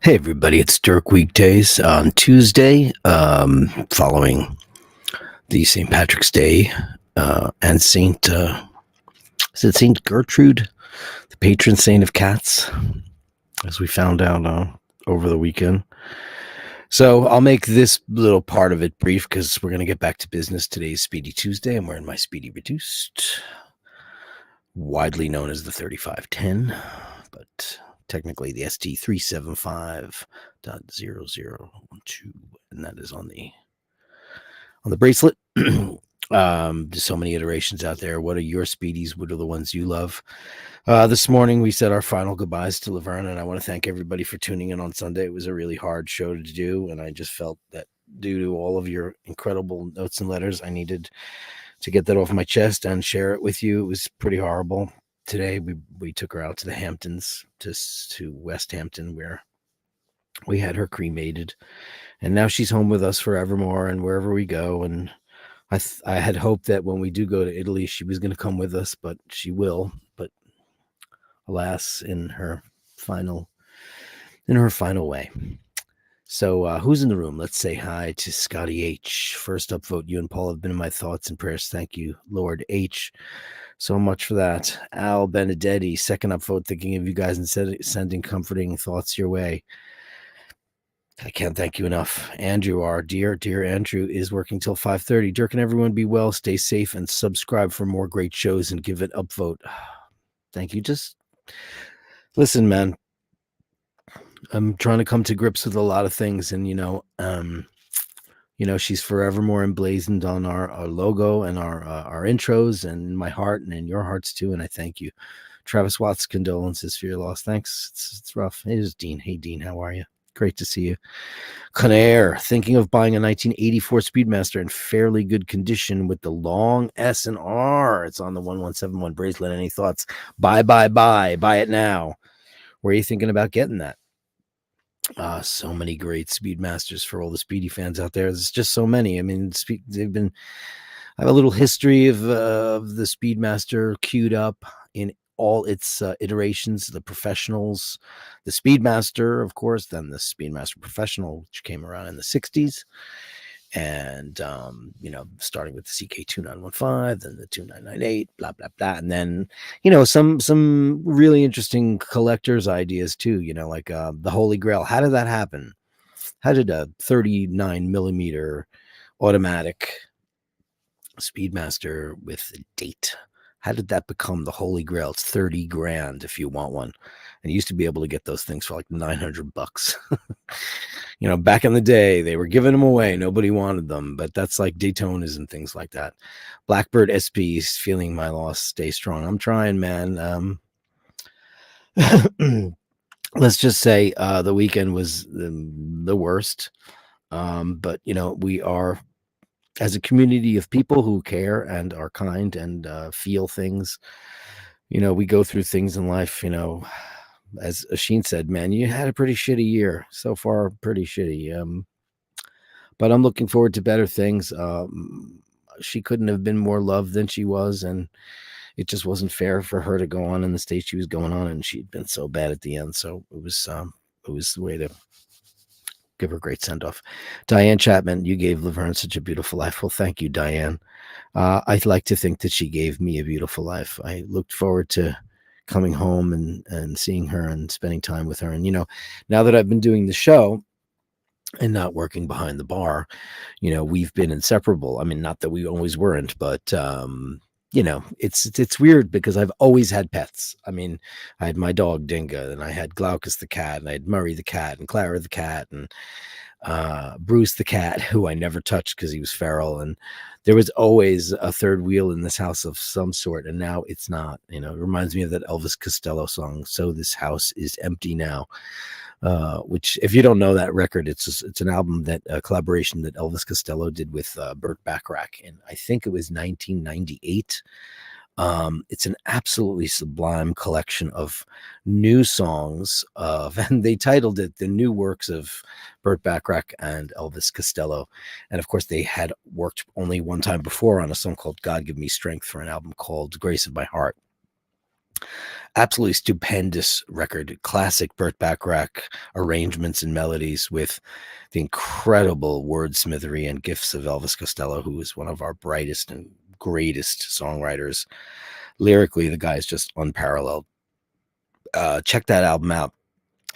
Hey everybody, it's Dirk. Weekdays on Tuesday, following the St. Patrick's Day and is it Saint Gertrude, the patron saint of cats, as we found out over the weekend. So I'll make this little part of it brief because we're going to get back to business. Today's Speedy Tuesday. I'm wearing my Speedy Reduced, widely known as the 3510, but technically the ST375.0012, and that is on the bracelet. There's so many iterations out there. What are your Speedies? What are the ones you love? This morning we said our final goodbyes to Laverne, and I want to thank everybody for tuning in on Sunday. It was a really hard show to do, and I just felt that due to all of your incredible notes and letters, I needed to get that off my chest and share it with you. It was pretty horrible. Today we took her out to the Hamptons, to West Hampton, where we had her cremated, and now she's home with us forevermore and wherever we go. And I had hoped that when we do go to Italy, she was going to come with us, but she will. But alas, in her final way. So who's in the room? Let's say hi to Scotty H. First up vote, you and Paul have been in my thoughts and prayers. Thank you, Lord H. So much for that. Al Benedetti, second up vote, thinking of you guys and sending comforting thoughts your way. I can't thank you enough. Andrew, our dear Andrew, is working till 5:30. Dirk and everyone be well, stay safe, and subscribe for more great shows and give it upvote. Thank you. Just listen, man. I'm trying to come to grips with a lot of things, and she's forevermore emblazoned on our logo and our intros, and in my heart and in your hearts too. And I thank you. Travis Watts, condolences for your loss. Thanks. It's rough. It is Dean. Hey, Dean, how are you? Great to see you. Conair, thinking of buying a 1984 Speedmaster in fairly good condition with the long S and R. It's on the 1171 bracelet. Any thoughts? Buy it now. Where are you thinking about getting that? So many great Speedmasters for all the Speedy fans out there. There's just so many. I mean, I have a little history of the Speedmaster queued up in all its iterations, the professionals, the Speedmaster, of course, then the Speedmaster Professional, which came around in the 60s. And, starting with the CK2915, then the 2998, blah, blah, blah. And then, some really interesting collector's ideas too, like the Holy Grail. How did that happen? How did a 39 millimeter automatic Speedmaster with a date, how did that become the Holy Grail? It's 30 grand if you want one. And you used to be able to get those things for like $900. Back in the day, they were giving them away. Nobody wanted them, but that's like Daytonas and things like that. Blackbird SPs, feeling my loss. Stay strong. I'm trying, man. Let's just say the weekend was the worst. But, we are, as a community of people who care and are kind and feel things, we go through things in life, as Asheen said, man, you had a pretty shitty year so far, pretty shitty. But I'm looking forward to better things. She couldn't have been more loved than she was, and it just wasn't fair for her to go on in the state she was going on, and she'd been so bad at the end. So it was the way to give her a great send-off. Diane Chapman, you gave Laverne such a beautiful life. Well, thank you, Diane. I'd like to think that she gave me a beautiful life. I looked forward to coming home and seeing her and spending time with her. And, now that I've been doing the show and not working behind the bar, we've been inseparable. I mean, not that we always weren't, but, it's weird because I've always had pets. I mean, I had my dog Dinga, and I had Glaucus the cat, and I had Murray the cat, and Clara the cat, and Bruce the cat, who I never touched because he was feral. And there was always a third wheel in this house of some sort, and now it's not. It reminds me of that Elvis Costello song, "So This House Is Empty Now," which, if you don't know that record, it's an album, that collaboration that Elvis Costello did with Burt Bacharach, and I think it was 1998. It's an absolutely sublime collection of new songs and they titled it "The New Works of Burt Bacharach and Elvis Costello." And of course, they had worked only one time before on a song called "God Give Me Strength" for an album called "Grace of My Heart." Absolutely stupendous record, classic Burt Bacharach arrangements and melodies with the incredible wordsmithery and gifts of Elvis Costello, who is one of our brightest and greatest songwriters. Lyrically, the guy is just unparalleled. Check that album out.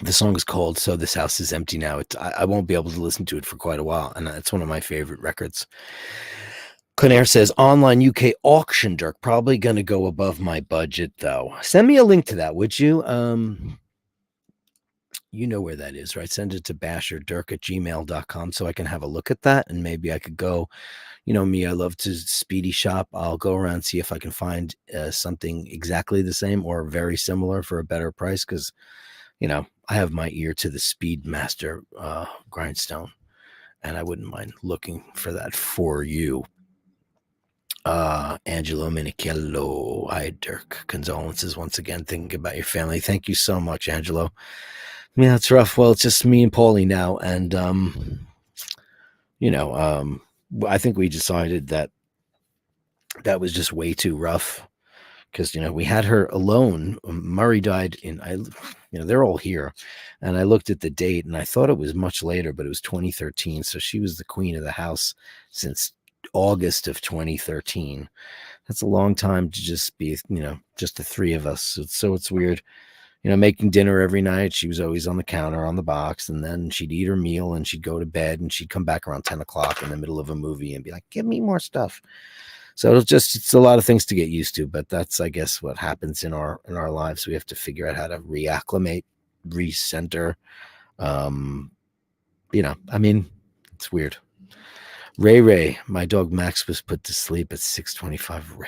The song is called So This House Is Empty Now. I won't be able to listen to it for quite a while, and it's one of my favorite records. Conair says, online UK auction, Dirk. Probably going to go above my budget, though. Send me a link to that, would you? You know where that is, right? Send it to basherdirk@gmail.com so I can have a look at that, and maybe I could go. You know me, I love to Speedy shop. I'll go around, see if I can find something exactly the same or very similar for a better price, because, you know, I have my ear to the Speedmaster grindstone, and I wouldn't mind looking for that for you. Angelo Minichello. Hi, Dirk. Condolences once again. Thinking about your family. Thank you so much, Angelo. Yeah, it's rough. Well, it's just me and Paulie now, and I think we decided that was just way too rough, because we had her alone. Murray died they're all here, and I looked at the date and I thought it was much later, but it was 2013. So she was the queen of the house since August of 2013. That's a long time to just be, just the three of us. So it's weird, making dinner every night. She was always on the counter on the box, and then she'd eat her meal and she'd go to bed, and she'd come back around 10 o'clock in the middle of a movie and be like, give me more stuff. So it's a lot of things to get used to, but that's, I guess, what happens in our lives. We have to figure out how to reacclimate, recenter. It's weird. Ray, my dog Max was put to sleep at 6:25.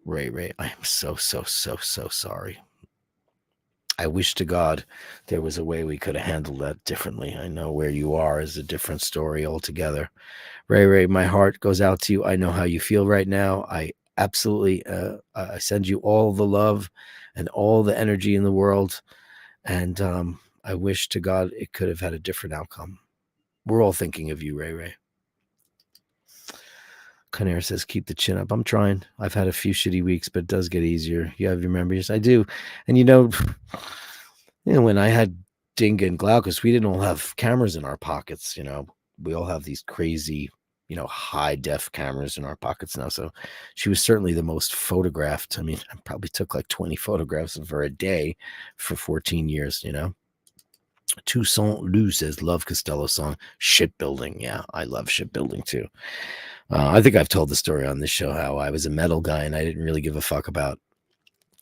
Ray, I am so sorry. I wish to God there was a way we could have handled that differently. I know where you are is a different story altogether. Ray, my heart goes out to you. I know how you feel right now. I absolutely, I send you all the love and all the energy in the world. And I wish to God it could have had a different outcome. We're all thinking of you, Ray. Conair says, keep the chin up. I'm trying. I've had a few shitty weeks, but it does get easier. You have your memories. I do. And when I had Dinga and Glaucus, we didn't all have cameras in our pockets. We all have these crazy, high def cameras in our pockets now. So she was certainly the most photographed. I mean, I probably took like 20 photographs of her a day for 14 years, Toussaint Lou says, love Costello song, shipbuilding. Yeah, I love shipbuilding too. I think I've told the story on this show how I was a metal guy and I didn't really give a fuck about,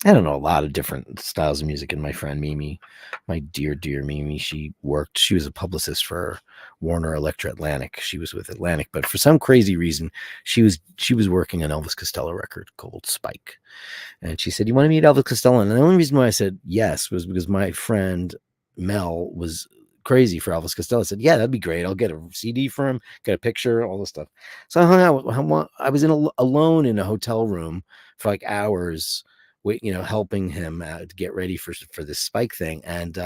I don't know, a lot of different styles of music. And my friend Mimi, my dear Mimi, she was a publicist for Warner Electra Atlantic. She was with Atlantic, but for some crazy reason, she was working an Elvis Costello record called Spike. And she said, you want to meet Elvis Costello? And the only reason why I said yes was because my friend Mel was crazy for Elvis Costello. I said, yeah, that'd be great. I'll get a CD for him, get a picture, all this stuff. So I hung out. I was alone in a hotel room for like hours, helping him to get ready for this Spike thing. And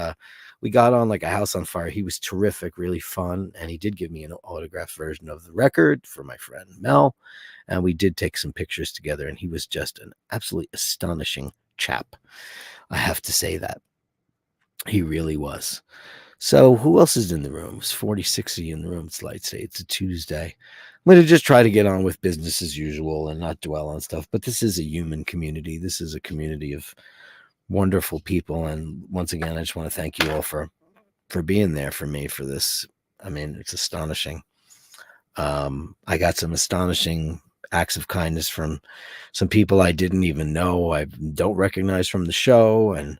we got on like a house on fire. He was terrific, really fun. And he did give me an autographed version of the record for my friend Mel. And we did take some pictures together. And he was just an absolutely astonishing chap. I have to say that. He really was. So who else is in the room? It's 46 of you in the room. It's light say it's a Tuesday. I'm going to just try to get on with business as usual and not dwell on stuff. But this is a human community. This is a community of wonderful people. And once again, I just want to thank you all for being there for me for this. I mean, it's astonishing. I got some astonishing acts of kindness from some people I didn't even know. I don't recognize from the show. And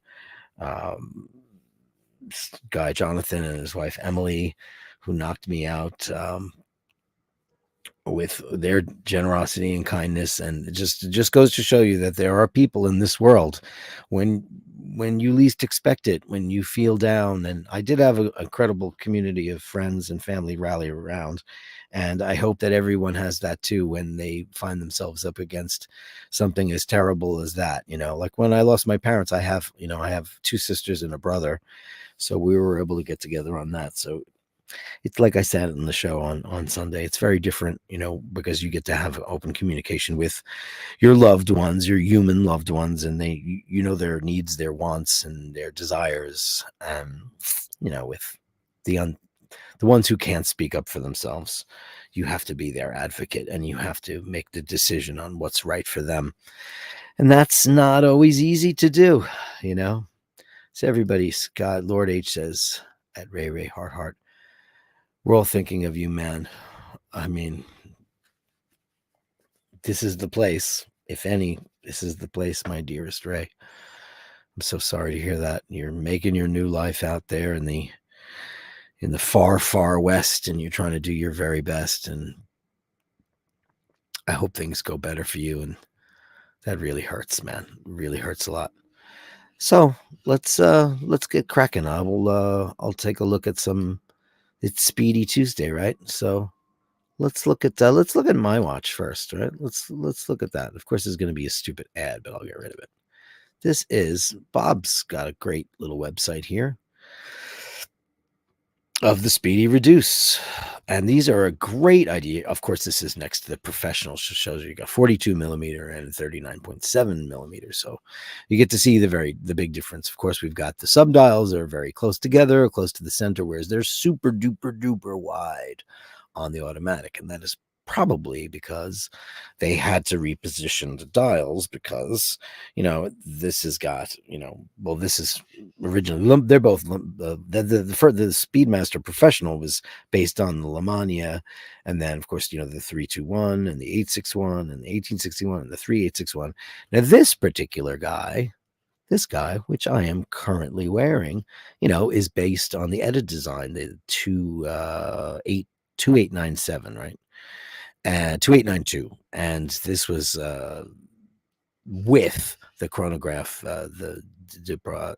guy Jonathan and his wife Emily, who knocked me out with their generosity and kindness. And it just goes to show you that there are people in this world when you least expect it, when you feel down. And I did have an incredible community of friends and family rally around, and I hope that everyone has that too when they find themselves up against something as terrible as that. Like when I lost my parents, I have 2 sisters and a brother. So we were able to get together on that. So it's like I said in the show on Sunday. It's very different, because you get to have open communication with your loved ones, your human loved ones, and they, their needs, their wants, and their desires. With the the ones who can't speak up for themselves, you have to be their advocate, and you have to make the decision on what's right for them, and that's not always easy to do. So everybody's God. Lord H says at Ray Ray Heart Heart, we're all thinking of you, man. I mean, this is the place. If any, this is the place, my dearest Ray. I'm so sorry to hear that. You're making your new life out there in the far, far west, and you're trying to do your very best. And I hope things go better for you. And that really hurts, man. It really hurts a lot. So let's get cracking. I'll take a look at some. It's Speedy Tuesday, right? So let's look at my watch first, right? Let's look at that. Of course, there's going to be a stupid ad, but I'll get rid of it. This is Bob's got a great little website here of the Speedy Reduce, and these are a great idea. Of course, this is next to the professional. Shows you got 42 millimeter and 39.7 millimeters, so you get to see the big difference. Of course, we've got the subdials are very close together, close to the center, whereas they're super duper duper wide on the automatic, and that is probably because they had to reposition the dials because this has got this is originally they're both the Speedmaster Professional was based on the Lamania, and then of course the 321 and the 861 and the 1861 and the 3861. Now this particular guy, which I am currently wearing, is based on the Edit design, the 2897, right? And 2892, and this was with the chronograph, the Duprat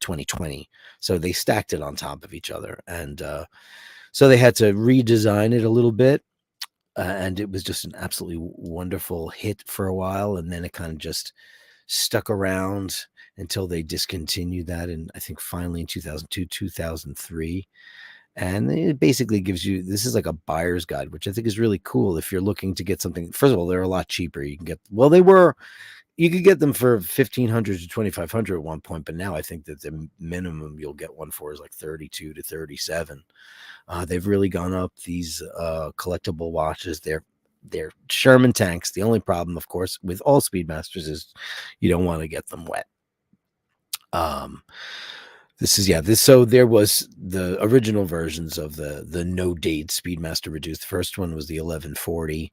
2020. So they stacked it on top of each other, and so they had to redesign it a little bit, and it was just an absolutely wonderful hit for a while, and then it kind of just stuck around until they discontinued that, and I think finally in 2002, 2003. And it basically gives you, this is like a buyer's guide, which I think is really cool if you're looking to get something. First of all, they're a lot cheaper. You could get them for $1,500 to $2,500 at one point, but now I think that the minimum you'll get one for is like 32 to 37. They've really gone up. These collectible watches, they're Sherman tanks. The only problem, of course, with all Speedmasters is you don't want to get them wet. So there was the original versions of the no date Speedmaster Reduced. The first one was the 1140,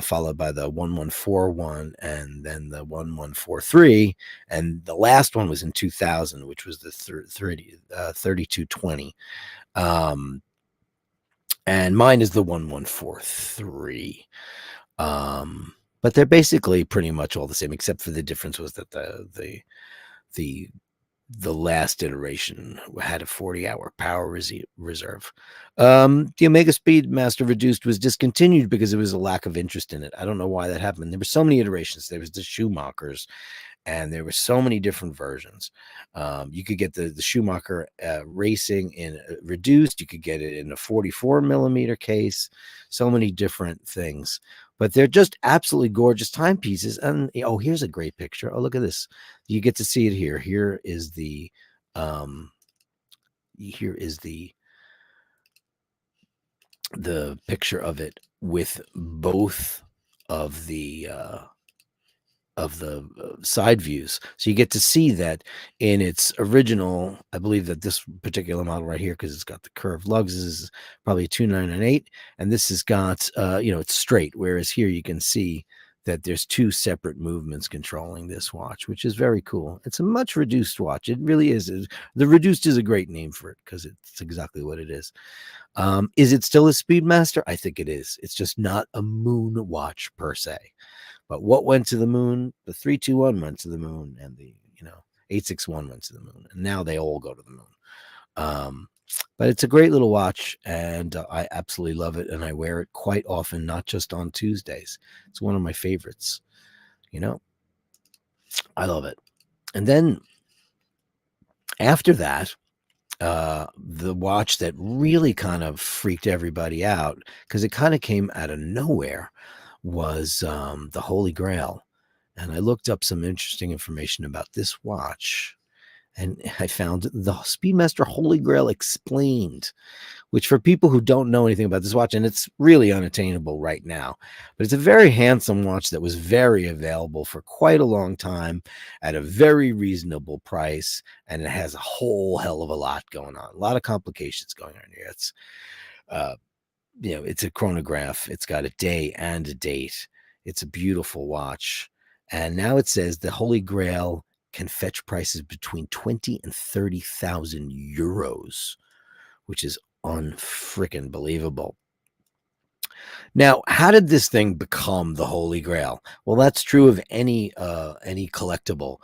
followed by the 1141, and then the 1143, and the last one was in 2000, which was the 3220. And mine is the 1143. But they're basically pretty much all the same, except for the difference was that the last iteration had a 40-hour power reserve. The Omega Speedmaster Reduced was discontinued because there was a lack of interest in it. I don't know why that happened. There were so many iterations. There was the Schumachers, and there were so many different versions. You could get the Schumacher Racing in Reduced. You could get it in a 44 millimeter case. So many different things. But they're just absolutely gorgeous timepieces. And here's a great picture. Oh, look at this. You get to see it here. Here is the picture of it with both of the side views. So you get to see that in its original, I believe that this particular model right here, because it's got the curved lugs, is probably a 2998, and this has got it's straight, whereas here you can see that there's two separate movements controlling this watch, which is very cool. It's a much reduced watch. It really is. The Reduced is a great name for it because it's exactly what it is. Is it still a Speedmaster? I think it is. It's just not a moon watch per se. But what went to the moon? The 321 went to the moon, and the 861 went to the moon, and now they all go to the moon. But it's a great little watch, and I absolutely love it, and I wear it quite often, not just on Tuesdays. It's one of my favorites. I love it. And then after that, The watch that really kind of freaked everybody out because it kind of came out of nowhere was the Holy Grail. And I looked up some interesting information about this watch, and I found the Speedmaster Holy Grail Explained, which for people who don't know anything about this watch, and it's really unattainable right now, but it's a very handsome watch that was very available for quite a long time at a very reasonable price, and it has a whole hell of a lot going on, a lot of complications going on here. It's it's a chronograph. It's got a day and a date. It's a beautiful watch. And now it says the Holy Grail can fetch prices between 20 and 30,000 euros, which is unfreaking believable. Now, how did this thing become the Holy Grail? Well, that's true of any collectible.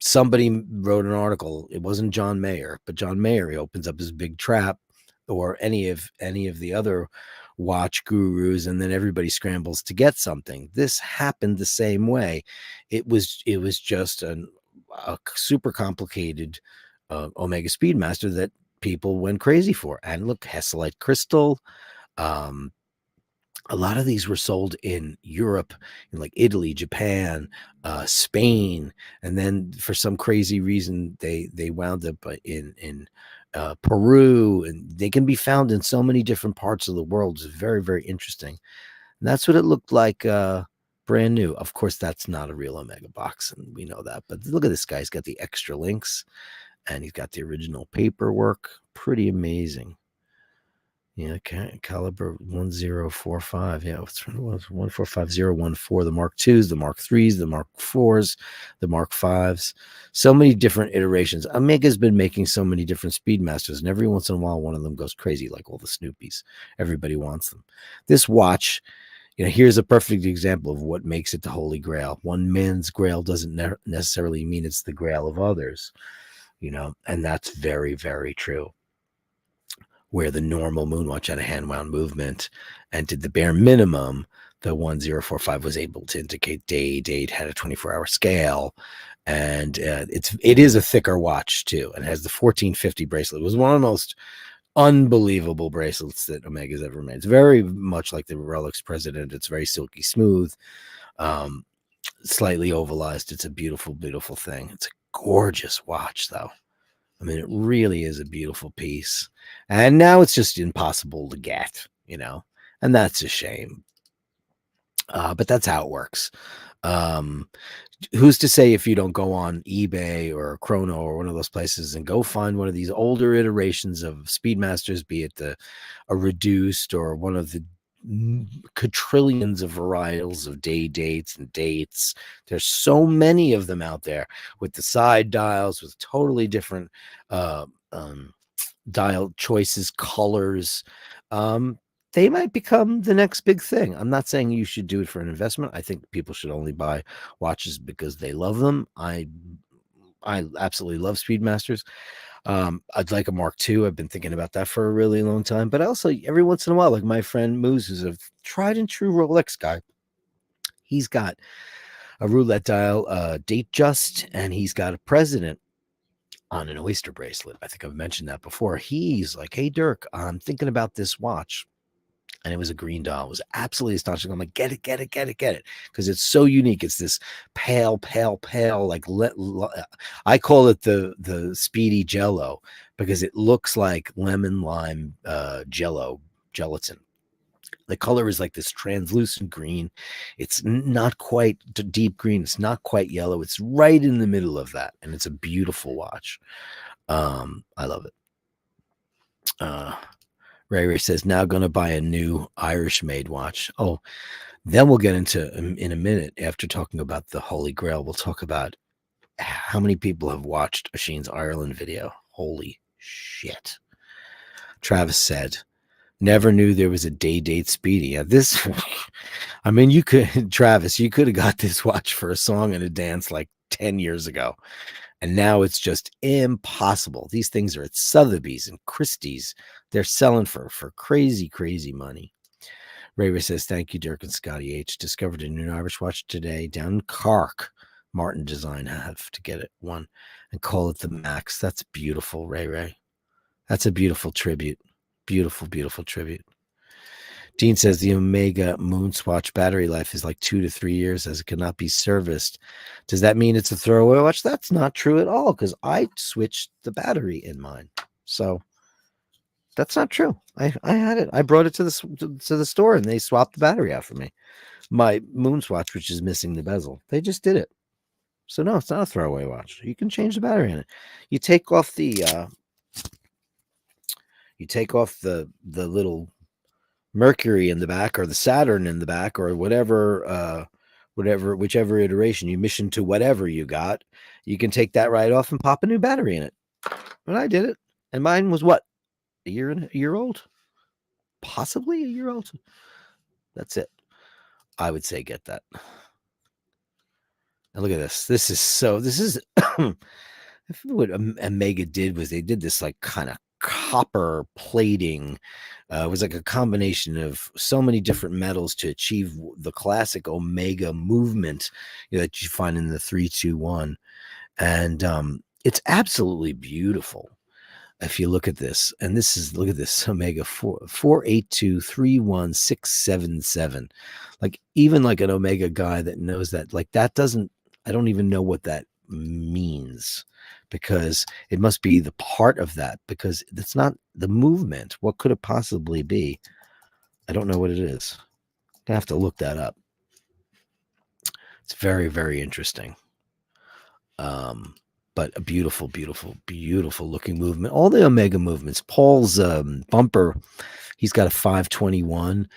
Somebody wrote an article. It wasn't John Mayer, but John Mayer, he opens up his big trap, or any of the other watch gurus, and then everybody scrambles to get something. This happened the same way. It was just a super complicated Omega Speedmaster that people went crazy for. And look, Hesselite crystal. A lot of these were sold in Europe, in like Italy, Japan, Spain, and then for some crazy reason they wound up in Peru, and they can be found in so many different parts of the world. It's very, very interesting. And that's what it looked like, brand new. Of course, that's not a real Omega box, and we know that. But look at this guy; he's got the extra links, and he's got the original paperwork. Pretty amazing. Yeah, caliber 1045. Yeah, it was 145014. The Mark IIs, the Mark IIIs, the Mark IVs, the Mark Vs. So many different iterations. Omega's been making so many different Speedmasters, and every once in a while, one of them goes crazy, like all the Snoopies. Everybody wants them. This watch, here's a perfect example of what makes it the Holy Grail. One man's Grail doesn't necessarily mean it's the Grail of others, and that's very, very true. Where the normal Moonwatch had a hand-wound movement and did the bare minimum, the 1045 was able to indicate day, date, had a 24-hour scale, and it is a thicker watch too, and has the 1450 bracelet. It was one of the most unbelievable bracelets that Omega's ever made. It's very much like the Rolex President. It's very silky smooth, slightly ovalized. It's a beautiful, beautiful thing. It's a gorgeous watch, though. I mean, it really is a beautiful piece. And now it's just impossible to get, and that's a shame. But that's how it works. Who's to say if you don't go on eBay or Chrono or one of those places and go find one of these older iterations of Speedmasters, be it a reduced or one of the quadrillions of varietals of dates and dates. There's so many of them out there with the side dials, with totally different dial choices, colors. They might become the next big thing. I'm not saying you should do it for an investment. I think people should only buy watches because they love them. I absolutely love Speedmasters. I'd like a Mark II. I've been thinking about that for a really long time. But also, every once in a while, like my friend Moose, who's a tried and true Rolex guy, he's got a roulette dial, date just, and he's got a president on an oyster bracelet. I think I've mentioned that before. He's like, "Hey, Dirk, I'm thinking about this watch." And it was a green dial. It was absolutely astonishing. I'm like, get it. Because it's so unique. It's this pale, like I call it the Speedy Jello because it looks like lemon lime gelatin. The color is like this translucent green. It's not quite deep green. It's not quite yellow. It's right in the middle of that. And it's a beautiful watch. I love it. Ray says, now going to buy a new Irish-made watch. Oh, then we'll get into, in a minute, after talking about the Holy Grail, we'll talk about how many people have watched Oisin's Ireland video. Holy shit. Travis said, never knew there was a date Speedy. Yeah, I mean, Travis, you could have got this watch for a song and a dance like 10 years ago. And now it's just impossible. These things are at Sotheby's and Christie's. They're selling for crazy, crazy money. Ray says, thank you, Dirk and Scotty H. Discovered a new Irish watch today down in Cork. Martin Design. I have to get it one and call it the Max. That's beautiful, Ray. That's a beautiful tribute. Beautiful, beautiful tribute. Dean says the Omega Moonswatch battery life is like 2 to 3 years as it cannot be serviced. Does that mean it's a throwaway watch? That's not true at all because I switched the battery in mine. So that's not true. I had it. I brought it to the store and they swapped the battery out for me. My Moonswatch, which is missing the bezel, they just did it. So no, it's not a throwaway watch. You can change the battery in it. You take off the little Mercury in the back or the Saturn in the back or whichever iteration you mission to whatever you got, you can take that right off and pop a new battery in it. And I did it. And mine was what? A year old? Possibly a year old. That's it. I would say get that. And look at this. This is what Omega did was they did this like kind of copper plating. It was like a combination of so many different metals to achieve the classic Omega movement that you find in the 321. And it's absolutely beautiful. If you look at this, and look at this Omega 4823167. Like even like an Omega guy that knows that, like that doesn't, I don't even know what that means because it must be the part of that because it's not the movement. What could it possibly be? I don't know what it is. I have to look that up. It's very, very interesting. But a beautiful, beautiful, beautiful looking movement. All the Omega movements. Paul's bumper, he's got a 521.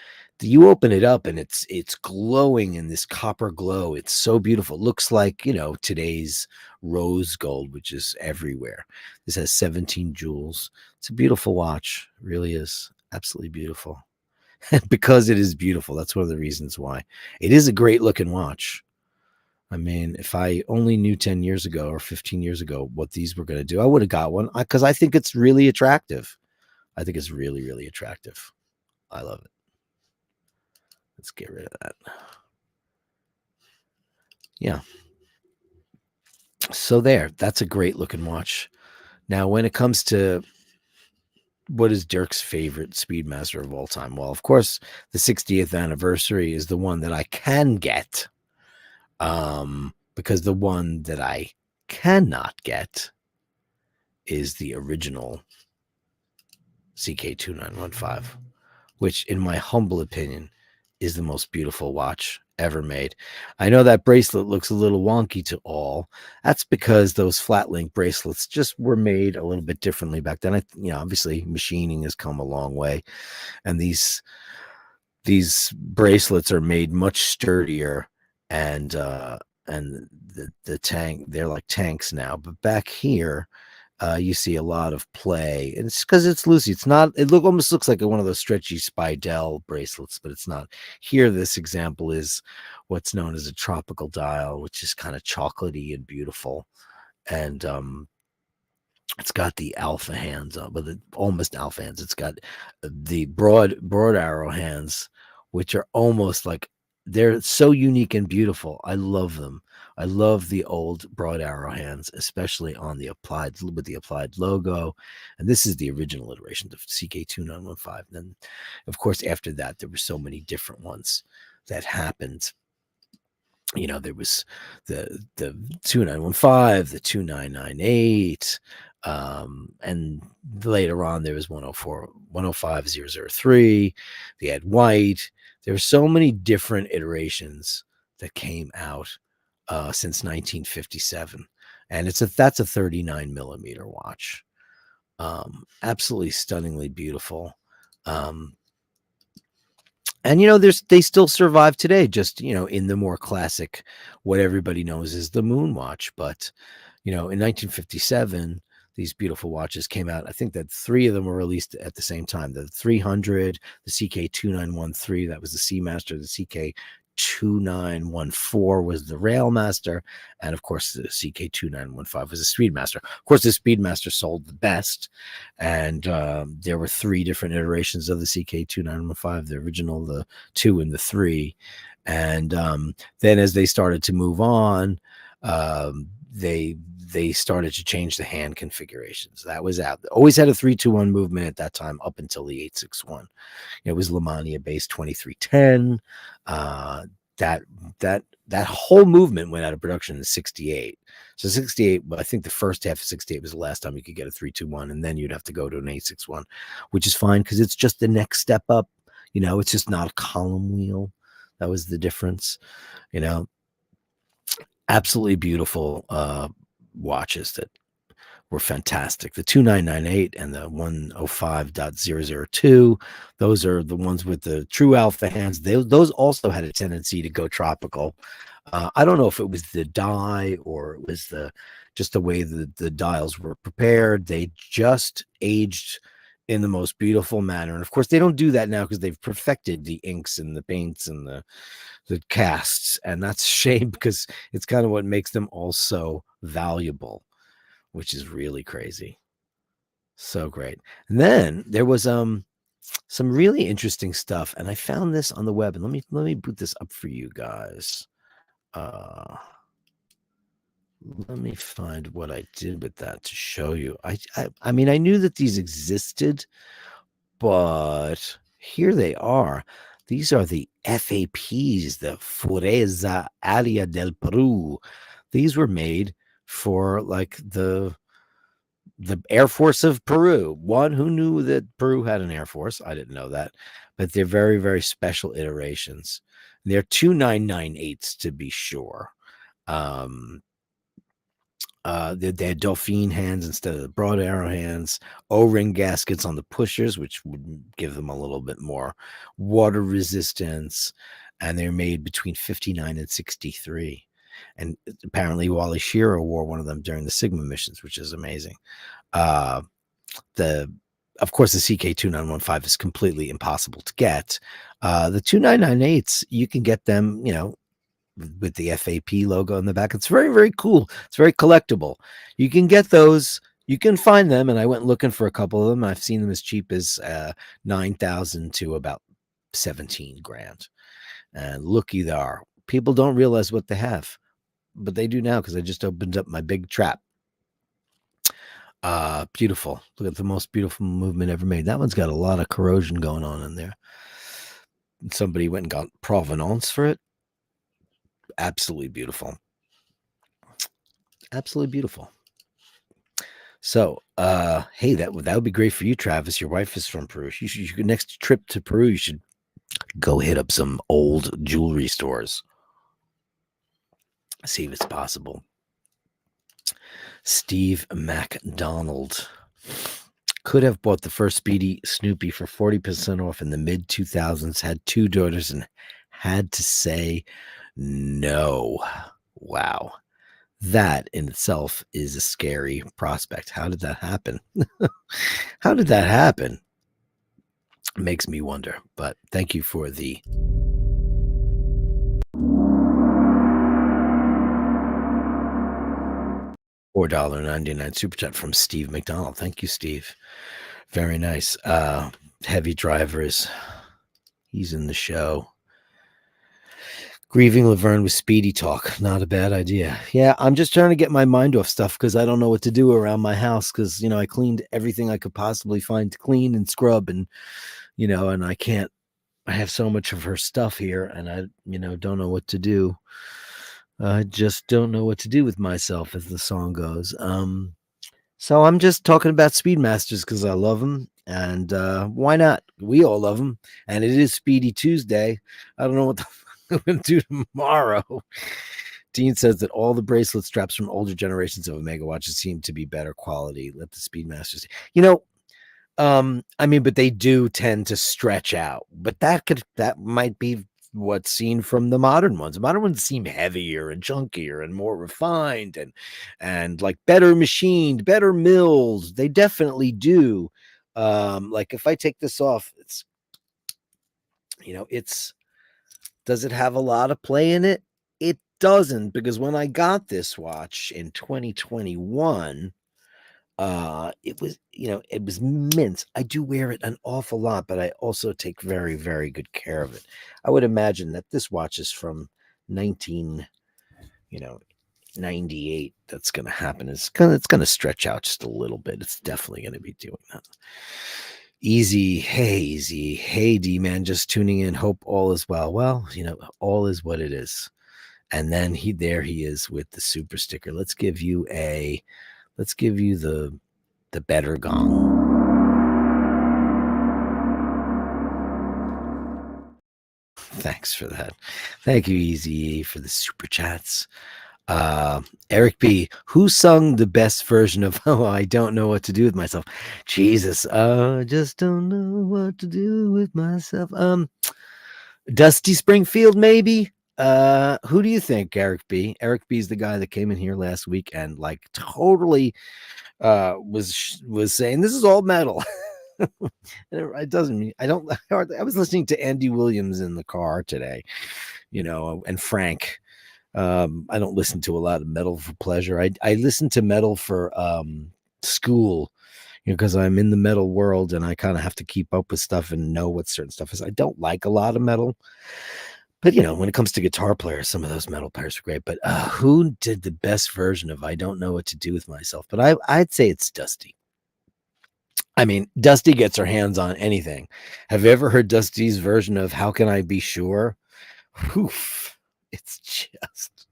You open it up and it's glowing in this copper glow. It's so beautiful. It looks like, today's rose gold, which is everywhere. This has 17 jewels. It's a beautiful watch. It really is. Absolutely beautiful. Because it is beautiful. That's one of the reasons why. It is a great looking watch. I mean, if I only knew 10 years ago or 15 years ago what these were going to do, I would have got one because I think it's really attractive. I think it's really, really attractive. I love it. Let's get rid of that. Yeah. So that's a great looking watch. Now, when it comes to what is Dirk's favorite Speedmaster of all time? Well, of course, the 60th anniversary is the one that I can get. Because the one that I cannot get is the original CK2915, which in my humble opinion is the most beautiful watch ever made. I know that bracelet looks a little wonky to all. That's because those flat link bracelets just were made a little bit differently back then. Obviously machining has come a long way, and these bracelets are made much sturdier and the tank, they're like tanks now. But back here, you see a lot of play, and it's because it's loosey. It's not. Almost looks like one of those stretchy Speidel bracelets, but it's not. Here, this example is what's known as a tropical dial, which is kind of chocolatey and beautiful, and it's got the alpha hands on, but almost alpha hands. It's got the broad arrow hands, which are almost like. They're so unique and beautiful. I love them. I love the old broad arrow hands, especially on the applied logo. And this is the original iteration of CK2915. Then, of course, after that, there were so many different ones that happened. There was the 2915, the 2998, and later on there was 104, 105003. They had white. There were so many different iterations that came out since 1957, and that's a 39 millimeter watch. Absolutely stunningly beautiful. And they still survive today, just in the more classic, what everybody knows is the moon watch. But in 1957, these beautiful watches came out. I think that 3 of them were released at the same time. The 300, the CK2913, that was the Seamaster, the CK2914 was the Railmaster, and of course the CK2915 was the Speedmaster. Of course, the Speedmaster sold the best, and there were 3 different iterations of the CK2915, the original, the 2, and the 3. And then as they started to move on, they started to change the hand configurations. That was out. Always had a 3-2-1 movement at that time up until the 8-6-1. It was Lemania based 2310. That that whole movement went out of production in 68. So 68, I think the first half of 68 was the last time you could get a 3-2-1, and then you'd have to go to an 8-6-1, which is fine because it's just the next step up. It's just not a column wheel. That was the difference. Absolutely beautiful watches that were fantastic. The 2998 and the 105.002, those are the ones with the true alpha hands. Those also had a tendency to go tropical. I don't know if it was the die or it was just the way the dials were prepared. They just aged in the most beautiful manner. And of course, they don't do that now because they've perfected the inks and the paints and the casts. And that's a shame because it's kind of what makes them also valuable, which is really crazy. So great. And then there was some really interesting stuff, and I found this on the web, and let me boot this up for you guys. Let me find what I did with that to show you. I mean, I knew that these existed, but here they are. These are the FAPs, the Fuerza Aérea del Perú. These were made for like the Air Force of Peru. One, who knew that Peru had an Air Force? I didn't know that, but they're very, very special iterations. They're 2998s to be sure. They had Dauphine hands instead of the broad arrow hands, O-ring gaskets on the pushers, which would give them a little bit more water resistance, and they're made between 59 and 63. And apparently Wally Schirra wore one of them during the Sigma missions, which is amazing. Of course, the CK2915 is completely impossible to get. The 2998s, you can get them, with the FAP logo on the back. It's very, very cool. It's very collectible. You can get those. You can find them, and I went looking for a couple of them. I've seen them as cheap as 9,000 to about 17 grand. And looky there. People don't realize what they have, but they do now because I just opened up my big trap. Beautiful. Look at the most beautiful movement ever made. That one's got a lot of corrosion going on in there. Somebody went and got provenance for it. Absolutely beautiful. Absolutely beautiful. So, hey, that would be great for you, Travis. Your wife is from Peru. You next trip to Peru, you should go hit up some old jewelry stores. See if it's possible. Steve MacDonald could have bought the first Speedy Snoopy for 40% off in the mid 2000s, had 2 daughters, and had to say no. Wow. That in itself is a scary prospect. How did that happen? How did that happen? It makes me wonder, but thank you for the $4.99 super chat from Steve McDonald. Thank you, Steve. Very nice. Heavy Drivers. He's in the show. Grieving Laverne with Speedy talk. Not a bad idea. Yeah, I'm just trying to get my mind off stuff because I don't know what to do around my house because, I cleaned everything I could possibly find to clean and scrub and, and I have so much of her stuff here and I, don't know what to do. I just don't know what to do with myself, as the song goes. So I'm just talking about Speedmasters because I love them, and why not? We all love them, and it is Speedy Tuesday. I don't know what the fuck I'm going to do tomorrow. Dean says that all the bracelet straps from older generations of Omega watches seem to be better quality. Let the Speedmasters, but they do tend to stretch out. But that might be what's seen from the modern ones. The modern ones seem heavier and chunkier and more refined and like better machined, better milled. They definitely do. Like if I take this off, does it have a lot of play in it? It doesn't, because when I got this watch in 2021, it was mint. I do wear it an awful lot, but I also take very, very good care of it. I would imagine that this watch is from 1980 98 that's going to happen. It's going to stretch out just a little bit. It's definitely going to be doing that. Easy. Hey, D-Man, just tuning in. Hope all is well. Well, all is what it is. And then he is with the super sticker. Let's give you the better gong. Thanks for that. Thank you, Easy, for the super chats. Eric B, who sung the best version of "Oh, I Don't Know What to Do with Myself"? Jesus, I just don't know what to do with myself. Dusty Springfield, maybe. Who do you think, Eric B? Eric B is the guy that came in here last week and like totally was saying this is all metal. It doesn't mean I don't. I was listening to Andy Williams in the car today, and Frank. I don't listen to a lot of metal for pleasure. I listen to metal for school, because I'm in the metal world and I kind of have to keep up with stuff and know what certain stuff is. I don't like a lot of metal, but when it comes to guitar players, some of those metal players are great. But who did the best version of "I Don't Know What to Do with Myself"? But I'd say it's Dusty. I mean, Dusty gets her hands on anything. Have you ever heard Dusty's version of "How Can I Be Sure"? Oof, it's just.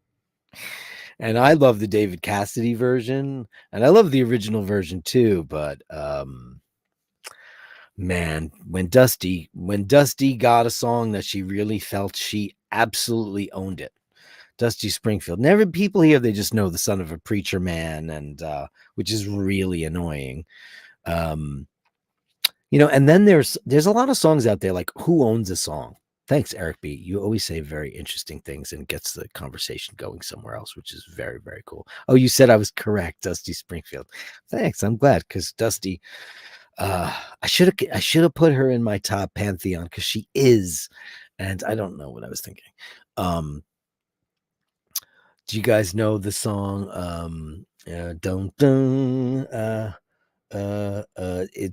And I love the David Cassidy version, and I love the original version too. But man, when Dusty got a song that she really felt she absolutely owned it. Dusty Springfield. Never people here, they just know the son of a preacher man, and which is really annoying. And then there's a lot of songs out there like "Who Owns a Song." Thanks, Eric B. You always say very interesting things and gets the conversation going somewhere else, which is very, very cool. Oh, you said I was correct, Dusty Springfield. Thanks. I'm glad, because Dusty, I should have put her in my top pantheon because she is, and I don't know what I was thinking. Do you guys know the song? Don't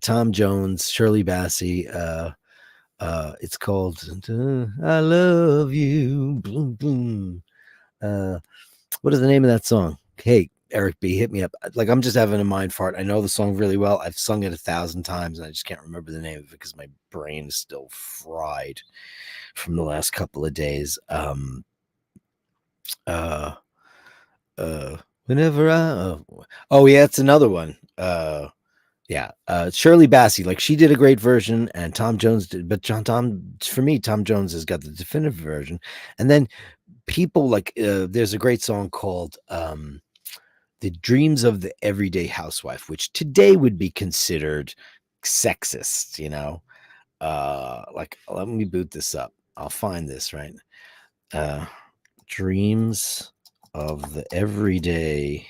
Tom Jones, Shirley Bassey. It's called "I Love You." Boom, boom. What is the name of that song? Hey, Eric B, hit me up. Like, I'm just having a mind fart. I know the song really well. I've sung it 1,000 times, and I just can't remember the name of it because my brain is still fried from the last couple of days. Whenever oh yeah, it's another one. Yeah, Shirley Bassey, like, she did a great version, and Tom Jones did, but for me, Tom Jones has got the definitive version. And then people like, there's a great song called "The Dreams of the Everyday Housewife," which today would be considered sexist, like, let me boot this up. I'll find this right. Dreams of the Everyday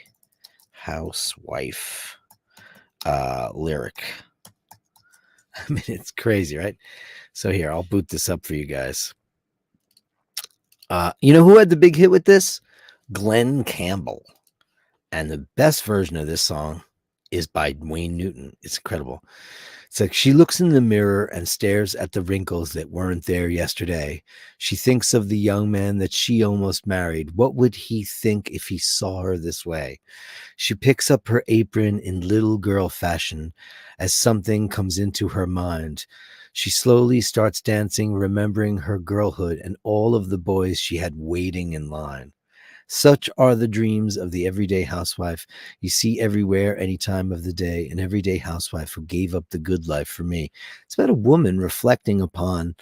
Housewife lyric. I mean, it's crazy, right? So here, I'll boot this up for you guys. You know who had the big hit with this? Glenn Campbell. And the best version of this song is by Wayne Newton. It's incredible. It's like, she looks in the mirror and stares at the wrinkles that weren't there yesterday. She thinks of the young man that she almost married. What would he think if he saw her this way? She picks up her apron in little girl fashion as something comes into her mind. She slowly starts dancing, remembering her girlhood and all of the boys she had waiting in line. Such are the dreams of the everyday housewife you see everywhere, any time of the day, an everyday housewife who gave up the good life for me. It's about a woman reflecting upon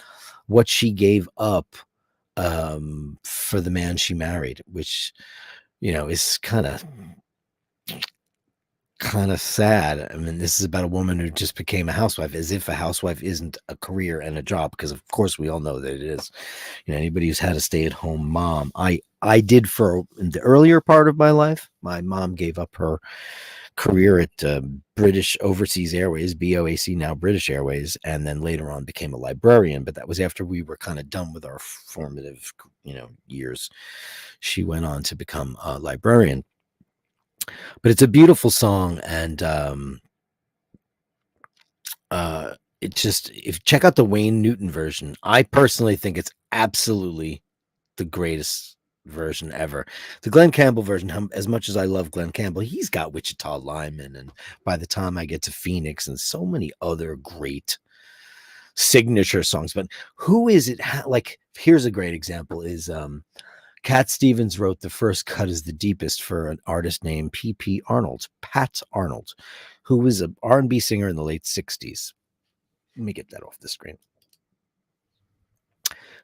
what she gave up for the man she married, which, is kind of sad. I mean, this is about a woman who just became a housewife, as if a housewife isn't a career and a job, because of course we all know that it is. Anybody who's had a stay-at-home mom, I did for in the earlier part of my life. My mom gave up her career at British Overseas Airways, BOAC, now British Airways, and then later on became a librarian. But that was after we were kind of done with our formative, years. She went on to become a librarian. But it's a beautiful song, and if check out the Wayne Newton version. I personally think it's absolutely the greatest version ever. The Glenn Campbell version, as much as I love Glenn Campbell, he's got Wichita Lineman, and By the Time I Get to Phoenix, and so many other great signature songs. But who is it? Like, here's a great example: is Cat Stevens wrote The First Cut Is the Deepest for an artist named P.P. Arnold, Pat Arnold, who was an R&B singer in the late 60s. Let me get that off the screen.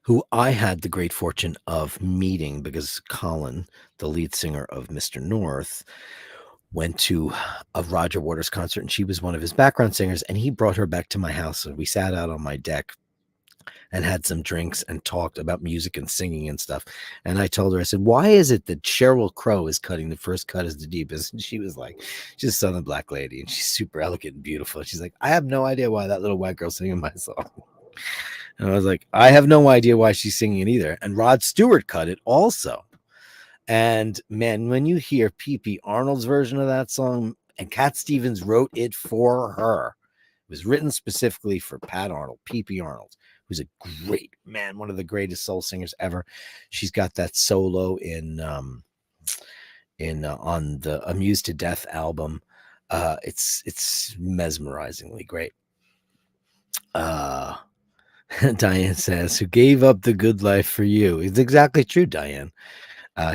Who I had the great fortune of meeting because Colin, the lead singer of Mr. North, went to a Roger Waters concert, and she was one of his background singers, and he brought her back to my house, and we sat out on my deck and had some drinks and talked about music and singing and stuff. And I told her, I said, why is it that Sheryl Crow is cutting The First Cut Is the Deepest? And she was like, she's a Southern black lady, and she's super elegant and beautiful. She's like, I have no idea why that little white girl's singing my song. And I was like, I have no idea why she's singing it either. And Rod Stewart cut it also. And man, when you hear P.P. Arnold's version of that song, and Cat Stevens wrote it for her, it was written specifically for Pat Arnold, P.P. Arnold, who's a great man, one of the greatest soul singers ever. She's got that solo on the Amused to Death album. It's mesmerizingly great. Diane says, who gave up the good life for you? It's exactly true, Diane.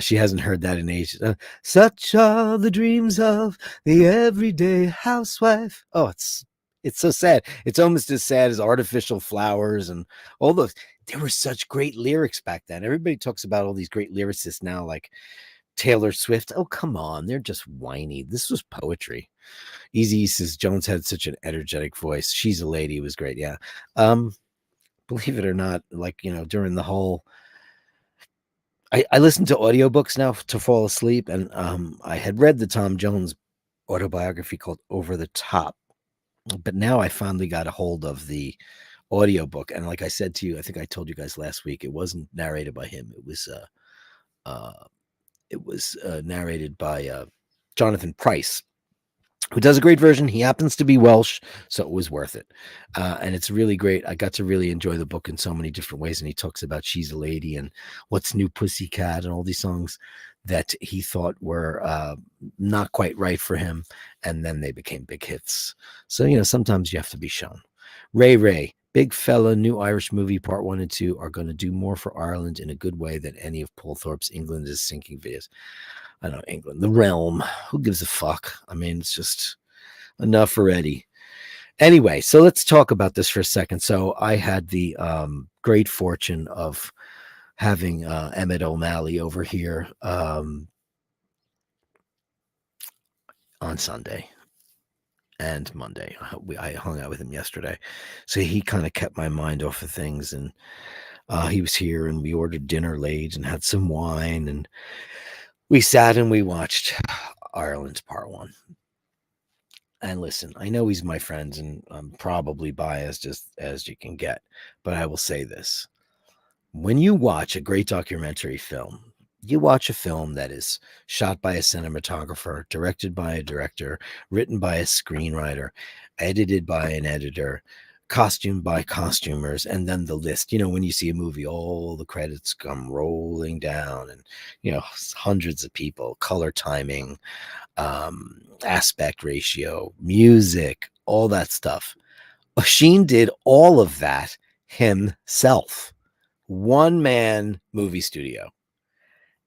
She hasn't heard that in ages. Such are the dreams of the everyday housewife. Oh, it's so sad. It's almost as sad as Artificial Flowers and all those. There were such great lyrics back then. Everybody talks about all these great lyricists now, like Taylor Swift. Oh, come on. They're just whiny. This was poetry. Easy says Jones had such an energetic voice. She's a lady. It was great. Yeah. Believe it or not, like, during the whole, I listen to audiobooks now to fall asleep, and I had read the Tom Jones autobiography called Over the Top, but now I finally got a hold of the audiobook, and like I said to you, I think I told you guys last week, it wasn't narrated by him. It was narrated by Jonathan Pryce, who does a great version. He happens to be Welsh, so it was worth it. And it's really great. I got to really enjoy the book in so many different ways. And he talks about She's a Lady and What's New Pussycat and all these songs that he thought were not quite right for him. And then they became big hits. So, sometimes you have to be shown. Ray, big fella, new Irish movie, part 1 and 2 are going to do more for Ireland in a good way than any of Paul Thorpe's England is sinking videos. I don't know, England, the realm. Who gives a fuck? I mean, it's just enough already. Anyway, so let's talk about this for a second. So I had the great fortune of having Emmett O'Malley over here on Sunday and Monday. I hung out with him yesterday. So he kind of kept my mind off of things. And he was here, and we ordered dinner late and had some wine, and we sat and we watched Ireland's Part 1. And listen, I know he's my friend, and I'm probably biased just as you can get, but I will say this. When you watch a great documentary film, you watch a film that is shot by a cinematographer, directed by a director, written by a screenwriter, edited by an editor, costumed by costumers, and then the list. When you see a movie, all the credits come rolling down, and hundreds of people, color timing, aspect ratio, music, all that stuff. Oisin did all of that himself. One man movie studio.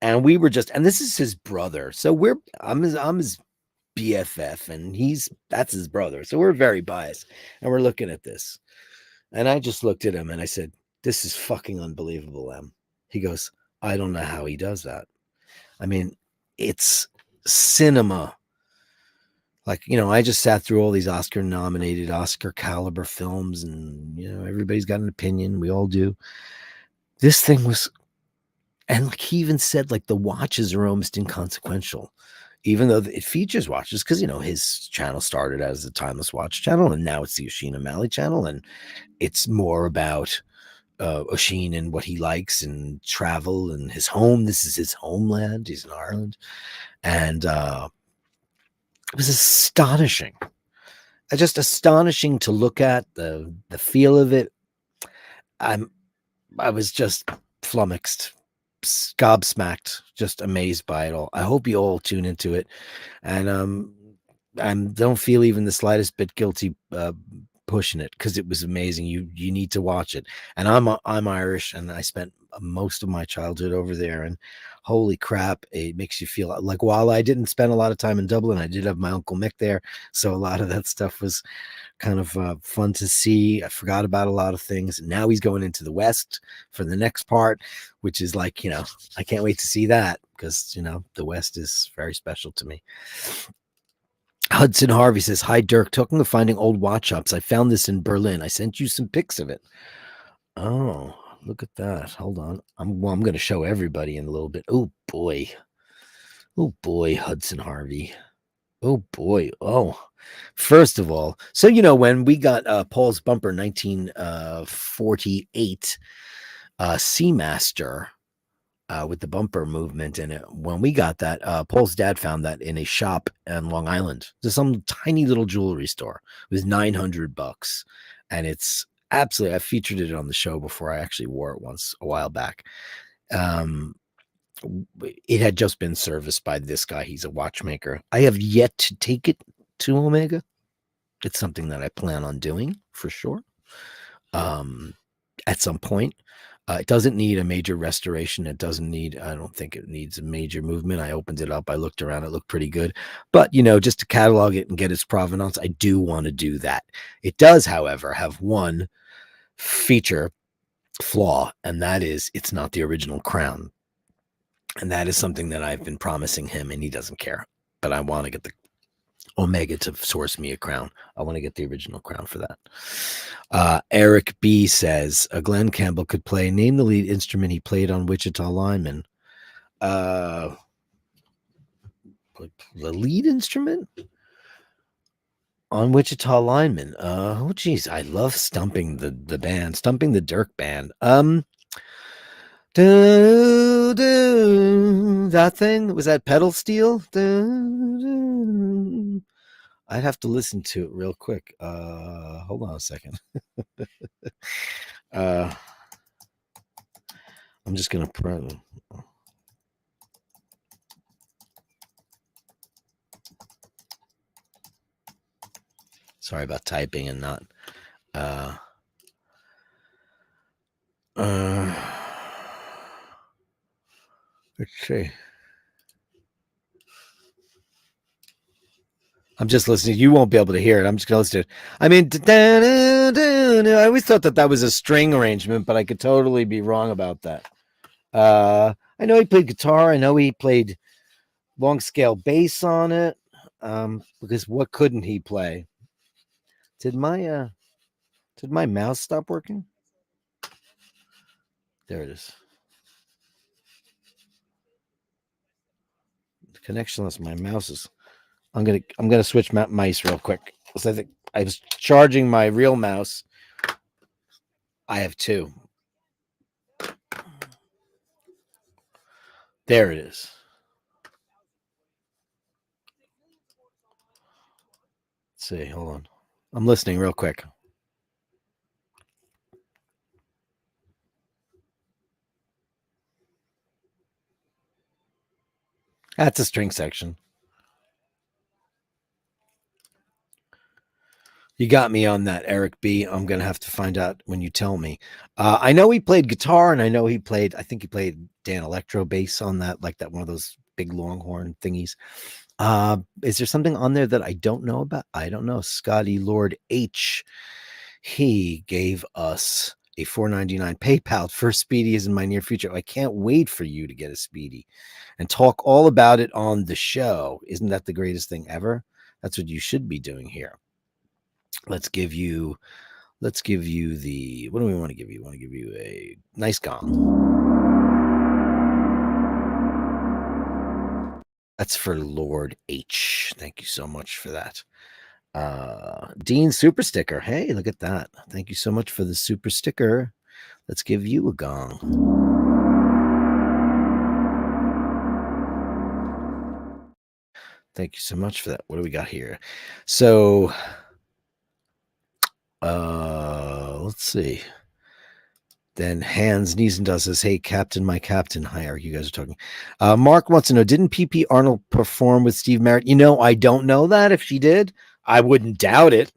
And we were and this is his brother. So I'm his BFF, and that's his brother. So we're very biased, and we're looking at this. And I just looked at him and I said, this is fucking unbelievable, Em. He goes, I don't know how he does that. I mean, it's cinema. Like, I just sat through all these Oscar-nominated, Oscar-caliber films, and, everybody's got an opinion. We all do. This thing was, and like he even said, like, the watches are almost inconsequential, even though it features watches, because, his channel started as the Timeless Watch channel, and now it's the Oisin O'Malley channel, and it's more about Oisin and what he likes and travel and his home. This is his homeland. He's in Ireland. And it was astonishing. Just astonishing to look at, the feel of it. I was just flummoxed. gobsmacked, just amazed by it all. I hope you all tune into it, and I don't feel even the slightest bit guilty pushing it, because it was amazing. You need to watch it. And I'm Irish, and I spent most of my childhood over there, and holy crap, it makes you feel like, while I didn't spend a lot of time in Dublin, I did have my Uncle Mick there, so a lot of that stuff was kind of fun to see. I forgot about a lot of things. Now he's going into the West for the next part, which is like, I can't wait to see that, because the West is very special to me. Hudson Harvey says, "Hi Dirk, talking of finding old watch shops, I found this in Berlin. I sent you some pics of it." Oh, look at that. Hold on. I'm going to show everybody in a little bit. Oh boy, Hudson Harvey. Oh boy. Oh, first of all, so when we got Paul's bumper 1948 Seamaster with the bumper movement in it, when we got that, Paul's dad found that in a shop on Long Island. There's some tiny little jewelry store. It was $900, and it's absolutely. I featured it on the show before. I actually wore it once a while back. It had just been serviced by this guy. He's a watchmaker. I have yet to take it to Omega. It's something that I plan on doing for sure. At some point. It doesn't need a major restoration. I don't think it needs a major movement. I opened it up. I looked around. It looked pretty good. But, just to catalog it and get its provenance, I do want to do that. It does, however, have one feature flaw, and that is it's not the original crown. And that is something that I've been promising him, and he doesn't care. But I want to get the Omega to source me a crown. I want to get the original crown for that. Eric B says, Glenn Campbell could play. Name the lead instrument he played on Wichita Lineman. The lead instrument on Wichita Lineman. Oh, geez, I love stumping the band, stumping the Dirk band. That thing, was that pedal steel? I'd have to listen to it real quick. Hold on a second. I'm just gonna sorry about typing and not let's see. I'm just listening. You won't be able to hear it. I'm just gonna listen to it. I mean, I always thought that was a string arrangement, but I could totally be wrong about that. I know he played guitar. I know he played long scale bass on it. Because what couldn't he play? Did my mouse stop working? There it is. The connectionless. My mouse is. I'm gonna switch mice real quick. So I think I was charging my real mouse. I have two. There it is. Let's see. Hold on. I'm listening real quick. That's a string section. You got me on that, Eric B. I'm going to have to find out when you tell me. I know he played guitar, and I know I think he played Dan Electro bass on that, like that one of those big longhorn thingies. Is there something on there that I don't know about? I don't know. Scotty Lord H. He gave us a $4.99 PayPal. First Speedy is in my near future. I can't wait for you to get a Speedy and talk all about it on the show. Isn't that the greatest thing ever? That's what you should be doing here. Let's give you the, what do we want to give you? We want to give you a nice gong. That's for Lord H. Thank you so much for that. Dean Super Sticker. Hey, look at that. Thank you so much for the super sticker. Let's give you a gong. Thank you so much for that. What do we got here? So let's see. Then Hans Niesendahl says, "Hey, Captain, my Captain." Hi, Eric. You guys are talking. Mark wants to know, didn't PP Arnold perform with Steve Merritt? I don't know that. If she did, I wouldn't doubt it.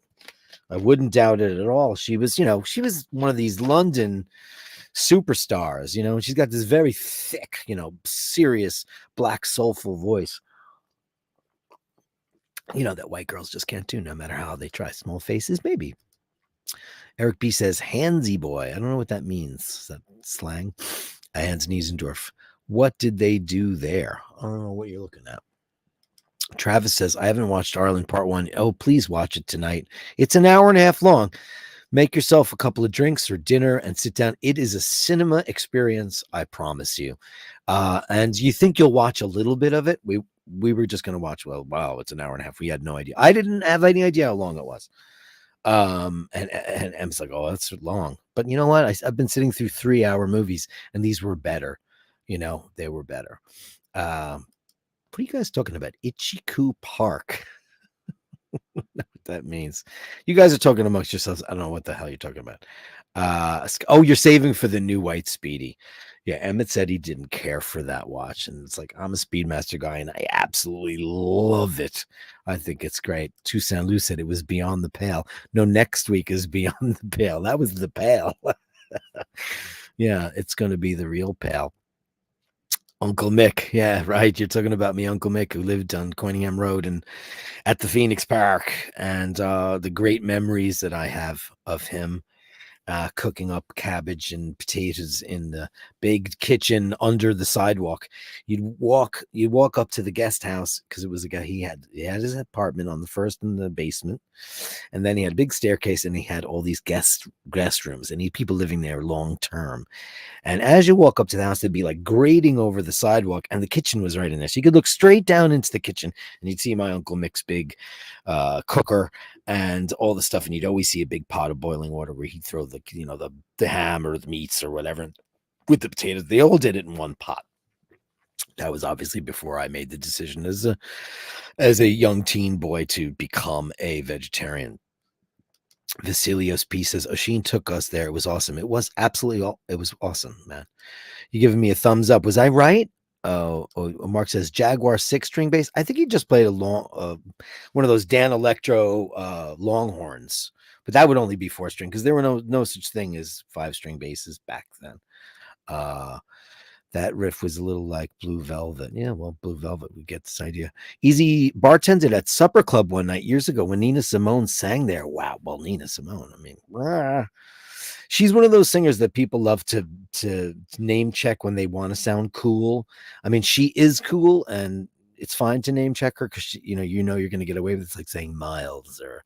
I wouldn't doubt it at all. She was, she was one of these London superstars, and she's got this very thick, serious, black, soulful voice. That white girls just can't do, no matter how they try. Small faces, maybe. Eric B says, "Handsy boy." I don't know what that means. Is that slang? Hans Niesendorf. What did they do there? I don't know what you're looking at. Travis says, "I haven't watched Arlen Part 1. Oh, please watch it tonight. It's an hour and a half long. Make yourself a couple of drinks or dinner and sit down. It is a cinema experience, I promise you. And you think you'll watch a little bit of it. We were just going to watch, well, wow, it's an hour and a half. We had no idea. I didn't have any idea how long it was. And Em's like, "Oh, that's long." But you know what? I've been sitting through 3-hour movies, and these were better. They were better. What are you guys talking about? Ichiku Park. What that means. You guys are talking amongst yourselves. I don't know what the hell you're talking about. You're saving for the new white Speedy. Yeah, Emmett said he didn't care for that watch, and it's like, I'm a Speedmaster guy, and I absolutely love it. I think it's great. Toussaint Lou said it was beyond the pale. No, next week is beyond the pale. That was the pale. Yeah, it's going to be the real pale. Uncle Mick, yeah, right. You're talking about me, Uncle Mick, who lived on Coiningham Road and at the Phoenix Park, and the great memories that I have of him cooking up cabbage and potatoes in the big kitchen under the sidewalk. You'd walk up to the guest house, because it was a guy, he had his apartment on the first in the basement, and then he had a big staircase, and he had all these guest rooms, and he had people living there long term. And as you walk up to the house, there'd be like grating over the sidewalk, and the kitchen was right in there. So you could look straight down into the kitchen, and you'd see my Uncle Mick's big cooker and all the stuff. And you'd always see a big pot of boiling water where he'd throw the ham or the meats or whatever with the potatoes. They all did it in one pot. That was obviously before I made the decision as a young teen boy to become a vegetarian. Vasilios P says, "Oshin took us there. It was awesome." It was it was awesome, man. You giving me a thumbs up. Was I right? Mark says Jaguar 6-string bass. I think he just played one of those Dan Electro Longhorns, but that would only be 4-string, because there were no such thing as 5-string basses back then. That riff was a little like Blue Velvet. Yeah, well, Blue Velvet, we get this idea. Easy bartended at Supper Club one night years ago when Nina Simone sang there. Wow. Well, Nina Simone, I mean, she's one of those singers that people love to name check when they want to sound cool. I mean, she is cool, and it's fine to name check her, because you're going to get away with it. It's like saying Miles or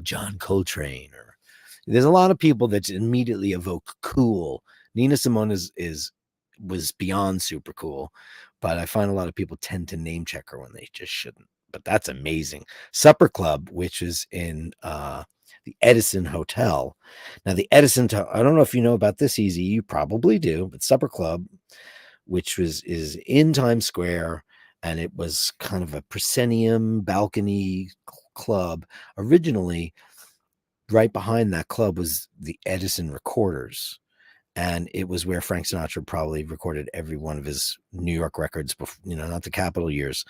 John Coltrane, or there's a lot of people that immediately evoke cool. Nina Simone was beyond super cool, but I find a lot of people tend to name check her when they just shouldn't. But that's amazing. Supper Club, which is in the Edison Hotel. Now, the Edison, I don't know if you know about this, Easy. You probably do, but Supper Club, which is in Times Square, and it was kind of a proscenium balcony club. Originally, right behind that club was the Edison Recorders. And it was where Frank Sinatra probably recorded every one of his New York records, before, not the Capitol years.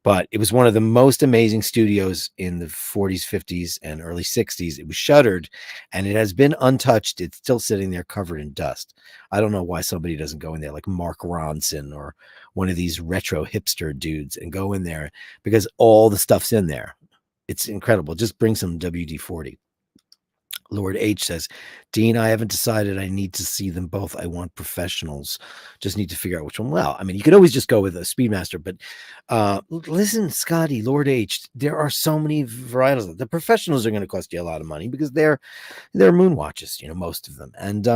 But it was one of the most amazing studios in the 40s, 50s, and early 60s. It was shuttered, and it has been untouched. It's still sitting there covered in dust. I don't know why somebody doesn't go in there, like Mark Ronson or one of these retro hipster dudes, and go in there, because all the stuff's in there. It's incredible. Just bring some WD-40. Lord H says, "Dean, I haven't decided. I need to see them both. I want professionals. Just need to figure out which one." Well, I mean, you could always just go with a Speedmaster, but listen, Scotty, Lord H, there are so many varietals. The professionals are going to cost you a lot of money, because they're moon watches, most of them. And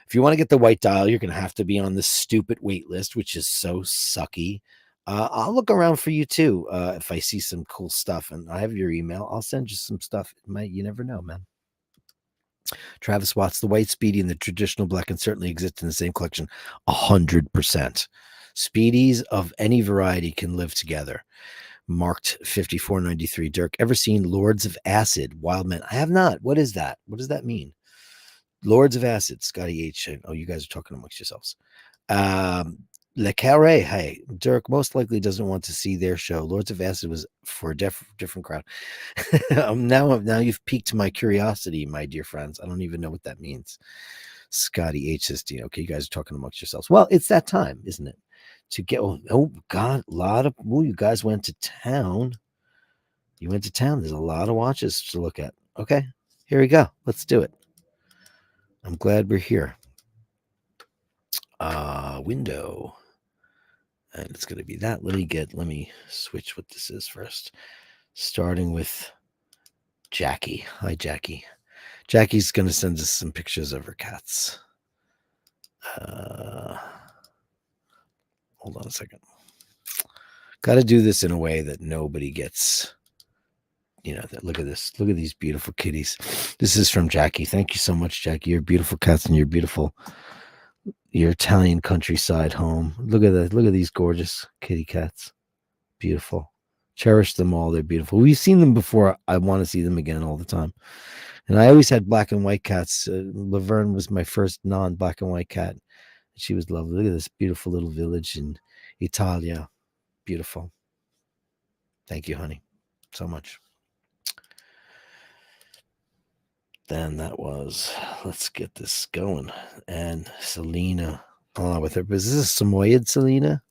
if you want to get the white dial, you're going to have to be on the stupid wait list, which is so sucky. I'll look around for you too. If I see some cool stuff, and I have your email, I'll send you some stuff. You never know, man. Travis Watts, the white Speedy and the traditional black can certainly exist in the same collection. 100%. Speedies of any variety can live together. Marked 5493. Dirk, ever seen Lords of Acid, Wild Men? I have not. What is that? What does that mean? Lords of Acid, Scotty H. Oh, you guys are talking amongst yourselves. Le Carre, hey, Dirk most likely doesn't want to see their show. Lords of Acid was for a different crowd. Now you've piqued my curiosity, my dear friends. I don't even know what that means. Scotty H says, okay, you guys are talking amongst yourselves. Well, it's that time, isn't it? To get, oh God, a lot of, you guys went to town. You went to town. There's a lot of watches to look at. Okay, here we go. Let's do it. I'm glad we're here. Window. And it's going to be that. Let me switch what this is first. Starting with Jackie. Hi, Jackie. Jackie's going to send us some pictures of her cats. Hold on a second. Got to do this in a way that nobody gets, look at this. Look at these beautiful kitties. This is from Jackie. Thank you so much, Jackie. Your beautiful cats and your Italian countryside home. Look at that. Look at these gorgeous kitty cats. Beautiful. Cherish them all. They're beautiful. We've seen them before. I want to see them again all the time. And I always had black and white cats. Laverne was my first non-black and white cat. She was lovely. Look at this beautiful little village in Italia. Beautiful. Thank you, honey, so much. Then that was, let's get this going. And Selena, along with her. Is this a Samoyed Selena?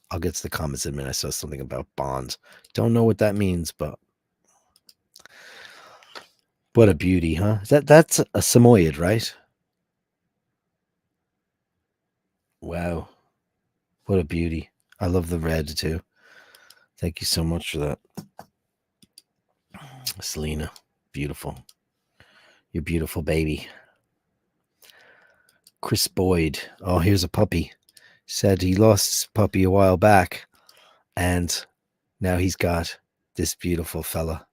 I'll get to the comments in a minute. I saw something about bonds. Don't know what that means, but what a beauty, huh? That's a Samoyed, right? Wow. What a beauty. I love the red too. Thank you so much for that. Selena, beautiful. You're beautiful, baby. Chris Boyd. Oh, here's a puppy. Said he lost his puppy a while back, and now he's got this beautiful fella.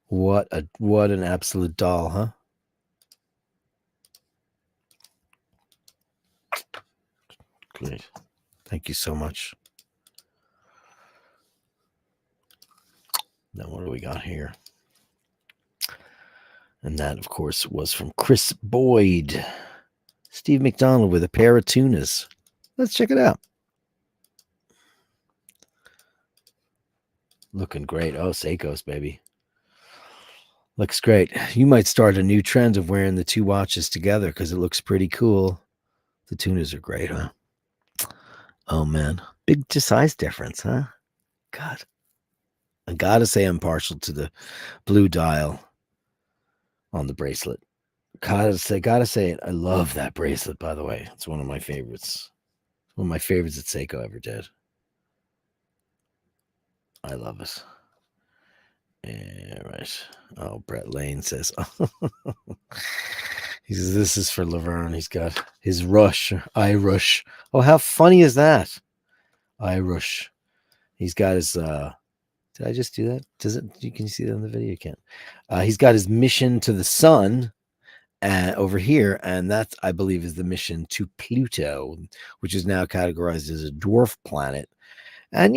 What an absolute doll, huh? Great. Thank you so much. Now what do we got here? And that, of course, was from Chris Boyd. Steve McDonald with a pair of tunas. Let's check it out. Looking great. Oh, Seiko's, baby. Looks great. You might start a new trend of wearing the two watches together because it looks pretty cool. The tunas are great, huh? Oh, man. Big size difference, huh? God. I gotta say I'm partial to the blue dial on the bracelet. Gotta say it. I love that bracelet, by the way. It's one of my favorites. One of my favorites that Seiko ever did. I love it. Yeah, right. Oh, Brett Lane says, he says, this is for Laverne. He's got his rush, eye rush. Oh, how funny is that? Eye rush. He's got his, did I just do that? Can you see that in the video? You can't. He's got his mission to the sun over here, and that, I believe, is the mission to Pluto, which is now categorized as a dwarf planet. And,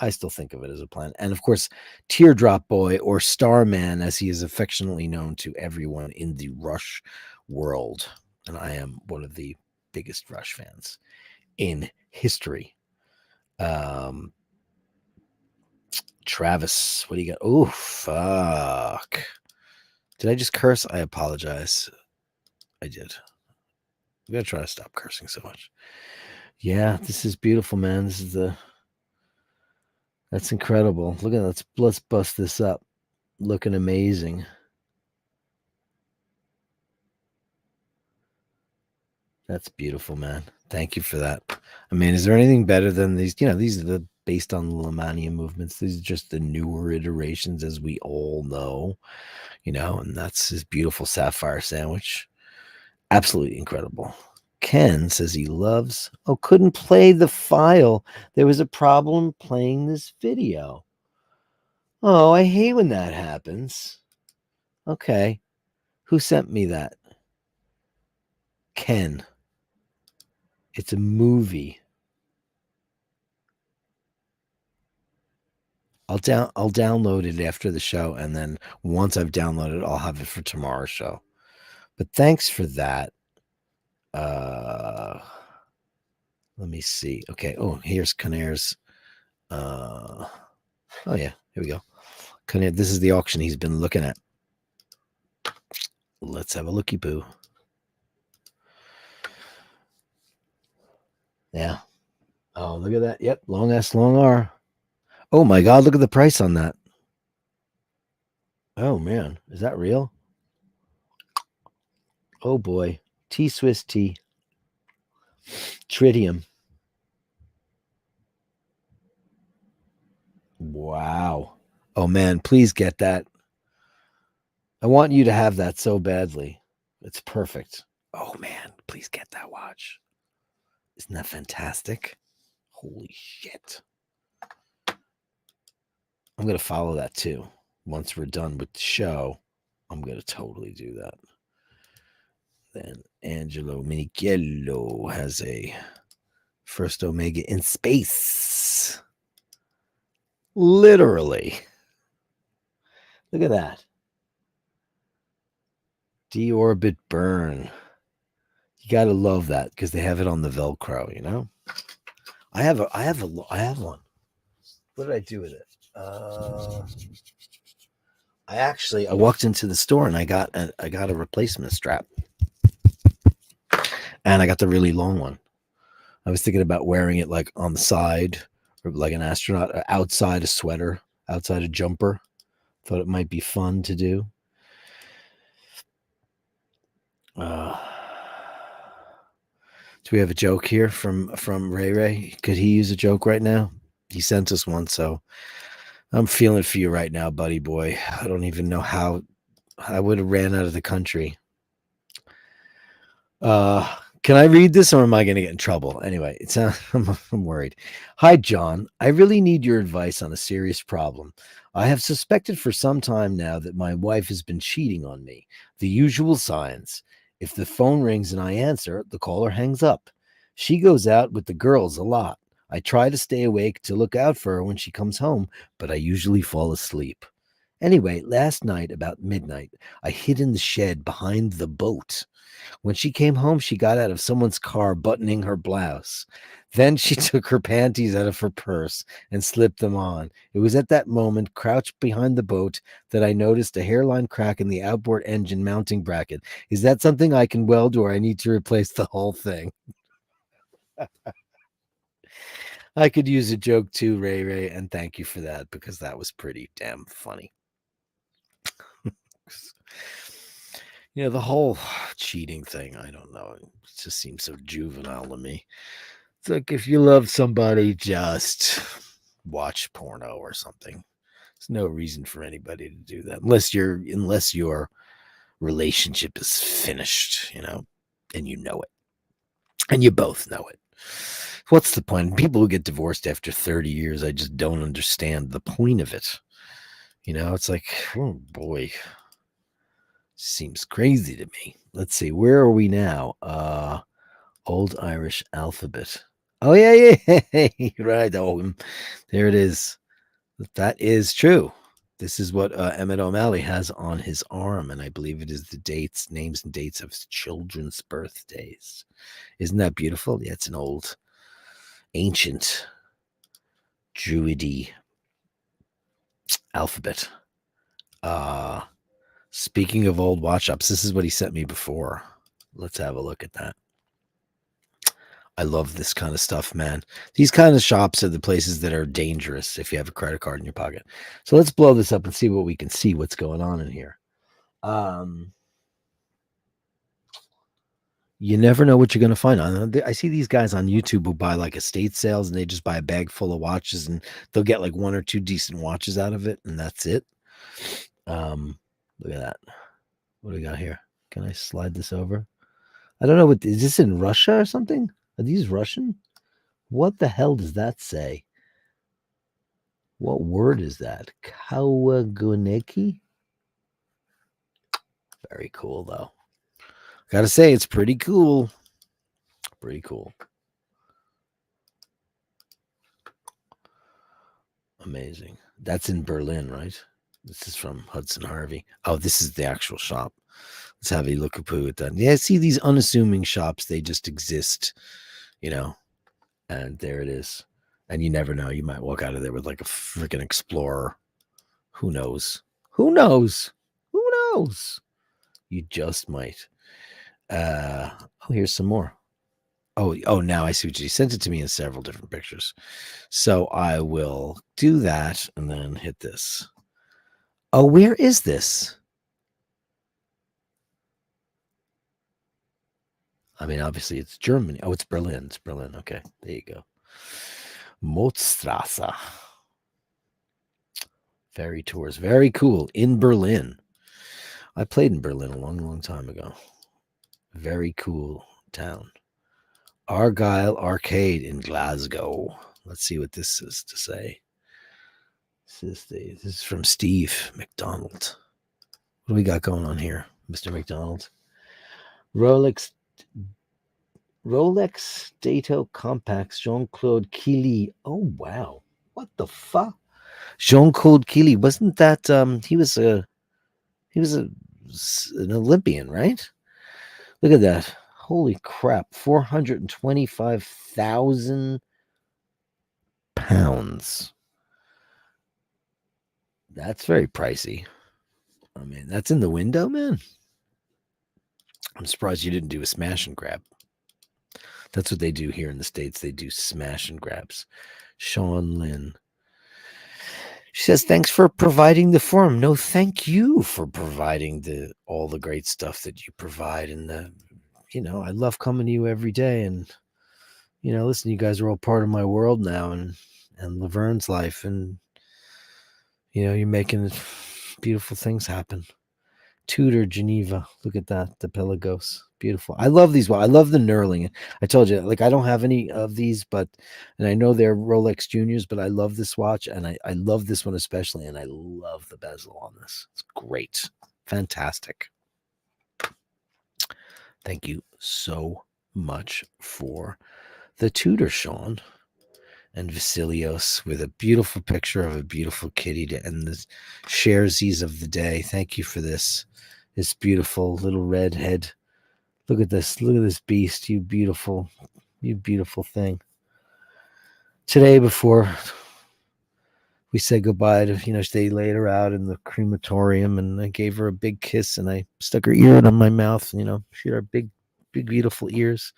I still think of it as a planet. And of course, Teardrop Boy, or Starman, as he is affectionately known to everyone in the Rush world. And I am one of the biggest Rush fans in history. Travis, what do you got? Oh, fuck. Did I just curse? I apologize. I did. I'm going to try to stop cursing so much. Yeah, this is beautiful, man. That's incredible. Look at that. Let's bust this up. Looking amazing. That's beautiful, man. Thank you for that. I mean, is there anything better than these? These are based on the Lemania movements. These are just the newer iterations, as we all know. And that's his beautiful sapphire sandwich. Absolutely incredible. Ken says he loves. Oh, couldn't play the file. There was a problem playing this video. Oh, I hate when that happens. Okay. Who sent me that? Ken. It's a movie. I'll download it after the show, and then once I've downloaded it, I'll have it for tomorrow's show. But thanks for that. Let me see. Okay. Oh, here's Conair's. Oh yeah, here we go. Conair, this is the auction he's been looking at. Let's have a looky boo. Yeah. Oh, look at that. Yep, long S, long R. Oh my God, look at the price on that. Oh man, is that real? Oh boy, T Swiss T. Tritium. Wow. Oh man, please get that. I want you to have that so badly. It's perfect. Oh man, please get that watch. Isn't that fantastic? Holy shit. I'm going to follow that too. Once we're done with the show, I'm going to totally do that. Then Angelo Minichello has a first Omega in space. Literally. Look at that. Deorbit burn. You got to love that because they have it on the Velcro, you know? I have one. What did I do with it? I walked into the store and I got a replacement strap. And I got the really long one. I was thinking about wearing it like on the side or like an astronaut, outside a sweater, outside a jumper. Thought it might be fun to do. Do we have a joke here from Ray Ray? Could he use a joke right now? He sent us one, so I'm feeling for you right now, buddy boy. I don't even know how I would have ran out of the country. Can I read this or am I going to get in trouble? Anyway, I'm worried. Hi, John. I really need your advice on a serious problem. I have suspected for some time now that my wife has been cheating on me. The usual signs. If the phone rings and I answer, the caller hangs up. She goes out with the girls a lot. I try to stay awake to look out for her when she comes home, but I usually fall asleep. Anyway, last night about midnight, I hid in the shed behind the boat. When she came home, she got out of someone's car buttoning her blouse. Then she took her panties out of her purse and slipped them on. It was at that moment, crouched behind the boat, that I noticed a hairline crack in the outboard engine mounting bracket. Is that something I can weld or I need to replace the whole thing? I could use a joke too, Ray Ray, and thank you for that because that was pretty damn funny. The whole cheating thing, I don't know. It just seems so juvenile to me. It's like if you love somebody, just watch porno or something. There's no reason for anybody to do that unless your relationship is finished, and you know it. And you both know it. What's the point? People who get divorced after 30 years, I just don't understand the point of it. It's like, oh boy. Seems crazy to me. Let's see. Where are we now? Old Irish alphabet. Oh, yeah. Right. Oh, there it is. That is true. This is what Emmett O'Malley has on his arm, and I believe it is the names and dates of his children's birthdays. Isn't that beautiful? Yeah, it's an old, ancient, druidy alphabet. Speaking of old watch shops, this is what he sent me before. Let's have a look at that. I love this kind of stuff, man. These kind of shops are the places that are dangerous if you have a credit card in your pocket. So let's blow this up and see what we can see, what's going on in here. You never know what you're going to find. I see these guys on YouTube who buy like estate sales and they just buy a bag full of watches and they'll get like one or two decent watches out of it and that's it. Look at that. What do we got here? Can I slide this over? I don't know. Is this in Russia or something? Are these Russian? What the hell does that say? What word is that? Kawaguneki? Very cool, though. Gotta say, it's pretty cool. Pretty cool. Amazing. That's in Berlin, right? This is from Hudson Harvey. Oh, this is the actual shop. Let's have a look at that. Yeah, see these unassuming shops, they just exist, you know, and there it is. And you never know. You might walk out of there with like a freaking Explorer. Who knows? Who knows? Who knows? You just might. Oh, here's some more. Oh, now I see what you sent it to me in several different pictures. So I will do that and then hit this. Oh, where is this? I mean, obviously it's Germany. Oh, it's Berlin. It's Berlin. Okay, there you go. Motzstrasse. Ferry tours. Very cool. In Berlin. I played in Berlin a long, long time ago. Very cool town. Argyle Arcade in Glasgow. Let's see what this is to say. This is from Steve McDonald. What do we got going on here, Mr. McDonald? Rolex Dato Compacts, Jean-Claude Killy. Oh wow. What the fuck? Jean-Claude Killy. Wasn't that he was an Olympian, right? Look at that. Holy crap. 425,000 pounds. That's very pricey. I mean, that's in the window, man. I'm surprised you didn't do a smash and grab. That's what they do here in the States. They do smash and grabs. Sean Lynn. She says, thanks for providing the forum. No, thank you for providing all the great stuff that you provide. And, I love coming to you every day. And, listen, you guys are all part of my world now and Laverne's life. And, you're making beautiful things happen. Tudor, Geneva. Look at that. The Pelagos. Beautiful. I love these. I love the knurling. I told you, I don't have any of these, and I know they're Rolex Juniors, but I love this watch, and I love this one especially, and I love the bezel on this. It's great. Fantastic. Thank you so much for the Tudor, Sean. And Vasilios with a beautiful picture of a beautiful kitty to end the sharesies of the day. Thank you for this. This beautiful little red head. Look at this. Look at this beast. You beautiful thing. Today, before we said goodbye to, they laid her out in the crematorium and I gave her a big kiss and I stuck her ear in my mouth. She had our big, beautiful ears.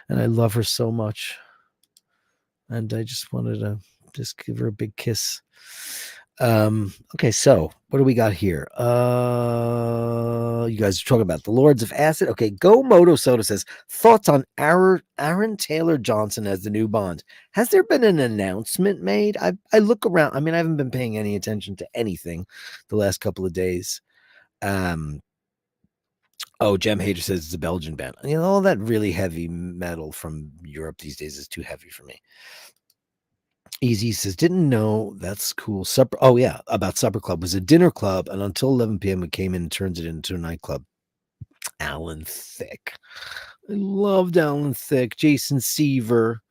And I love her so much. And I just wanted to just give her a big kiss. Okay, so what do we got here? You guys are talking about the Lords of Acid. Okay, Go Moto Soda says, thoughts on Aaron Taylor Johnson as the new Bond. Has there been an announcement made? I look around. I mean, I haven't been paying any attention to anything the last couple of days. Gem Hater says it's a Belgian band. All that really heavy metal from Europe these days is too heavy for me. Easy says, didn't know. That's cool. Supper. Oh, yeah. About Supper Club. It was a dinner club. And until 11 p.m., it came in and turns it into a nightclub. Alan Thicke. I loved Alan Thicke. Jason Seaver.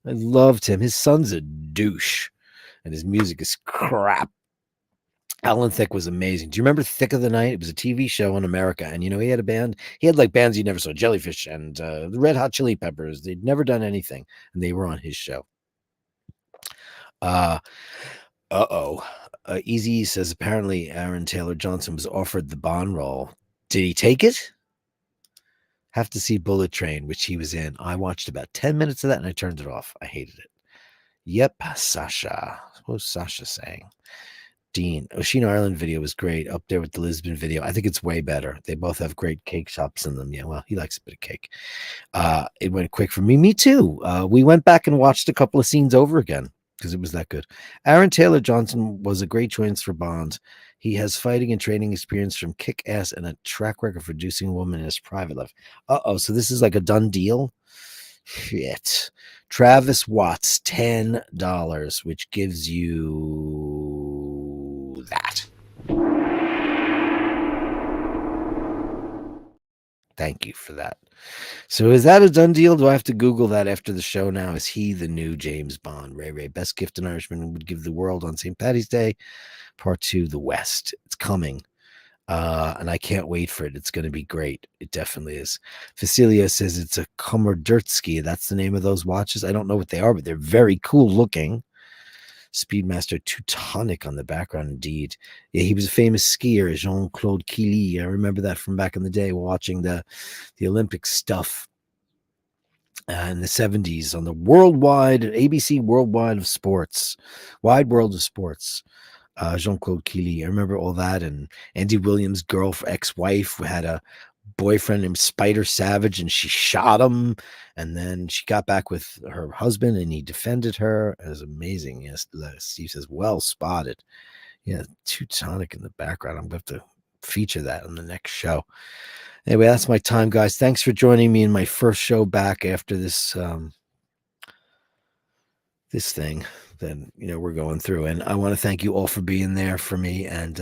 I loved him. His son's a douche. And his music is crap. Alan Thicke was amazing. Do you remember Thick of the Night? It was a TV show in America. And, he had a band. He had like bands you never saw. Jellyfish and the Red Hot Chili Peppers. They'd never done anything. And they were on his show. Easy says apparently Aaron Taylor Johnson was offered the Bond role. Did he take it? Have to see Bullet Train, which he was in. I watched about 10 minutes of that and I turned it off. I hated it. Yep, Sasha. What was Sasha saying? Dean, Oshino Island video was great. Up there with the Lisbon video. I think it's way better. They both have great cake shops in them. Yeah, well, he likes a bit of cake. It went quick for me. Me too. We went back and watched a couple of scenes over again because it was that good. Aaron Taylor Johnson was a great choice for Bond. He has fighting and training experience from Kick-Ass and a track record for reducing a woman in his private life. So this is like a done deal? Shit. Travis Watts, $10, which gives you that. Thank you for that. So is that a done deal? Do I have to Google that after the show now? Is he the new James Bond? Ray, best gift an Irishman would give the world on St. Paddy's Day, Part 2, The West. It's coming. And I can't wait for it. It's going to be great. It definitely is. Vasilia says it's a Komordertsky. That's the name of those watches. I don't know what they are, but they're very cool looking. Speedmaster Teutonic on the background, indeed. Yeah, he was a famous skier, Jean-Claude Killy. I remember that from back in the day, watching the Olympic stuff in the 70s on the worldwide ABC Worldwide of Sports, Wide World of Sports. Jean-Claude Killy. I remember all that. And Andy Williams' ex-wife had a boyfriend named Spider Savage, and she shot him. And then she got back with her husband, and he defended her. It was amazing. Yes, Steve says, well spotted. Yeah, Teutonic in the background. I'm going to have to feature that on the next show. Anyway, that's my time, guys. Thanks for joining me in my first show back after this this thing that we're going through. And I want to thank you all for being there for me and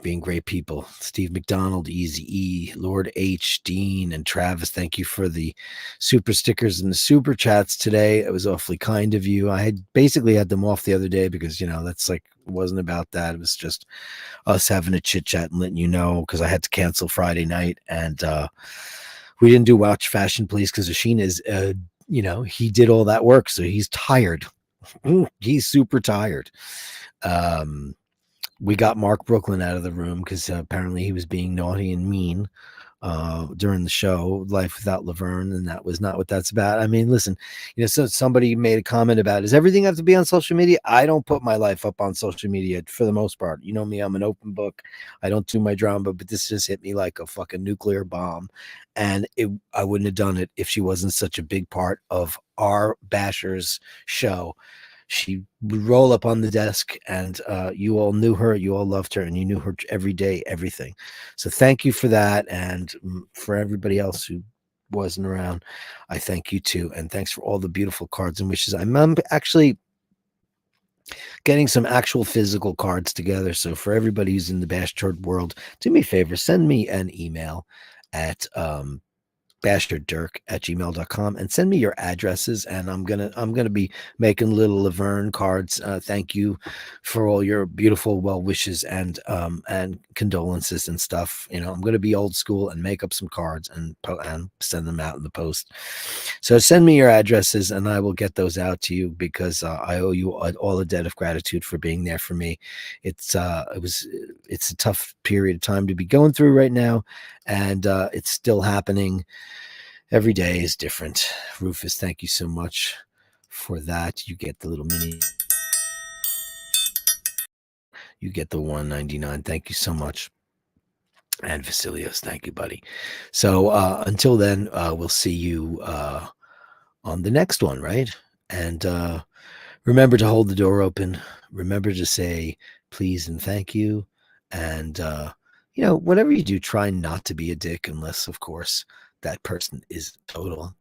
being great people. Steve McDonald, Easy E, Lord H, Dean, and Travis, thank you for the super stickers and the super chats today. It was awfully kind of you. I had basically had them off the other day because that's like, it wasn't about that. It was just us having a chit chat and letting you know, because I had to cancel Friday night, and we didn't do Watch Fashion Please because Ashina is he did all that work, so he's tired. He's super tired. We got Mark Brooklyn out of the room because apparently he was being naughty and mean during the show, Life Without Laverne, and that was not what that's about. I mean, listen, so somebody made a comment about, does everything have to be on social media? I don't put my life up on social media for the most part. You know me, I'm an open book. I don't do my drama, but this just hit me like a fucking nuclear bomb. And I wouldn't have done it if she wasn't such a big part of our Bashers show. She would roll up on the desk, and you all knew her, you all loved her, and you knew her every day, everything. So thank you for that. And for everybody else who wasn't around, I thank you too. And thanks for all the beautiful cards and wishes. I'm actually getting some actual physical cards together. So for everybody who's in the Bash Chord world, do me a favor, send me an email at bashdirk@gmail.com and send me your addresses, and I'm gonna be making little Laverne cards. Thank you for all your beautiful well wishes and condolences and stuff. I'm gonna be old school and make up some cards and send them out in the post. So send me your addresses and I will get those out to you, because I owe you all a debt of gratitude for being there for me. It's a tough period of time to be going through right now, and it's still happening. Every day is different. Rufus, thank you so much for that. You get the little mini. You get the $1.99. Thank you so much. And Vasilios, thank you, buddy. So until then, we'll see you on the next one, right? And remember to hold the door open. Remember to say please and thank you. And whatever you do, try not to be a dick, unless, of course, that person is total.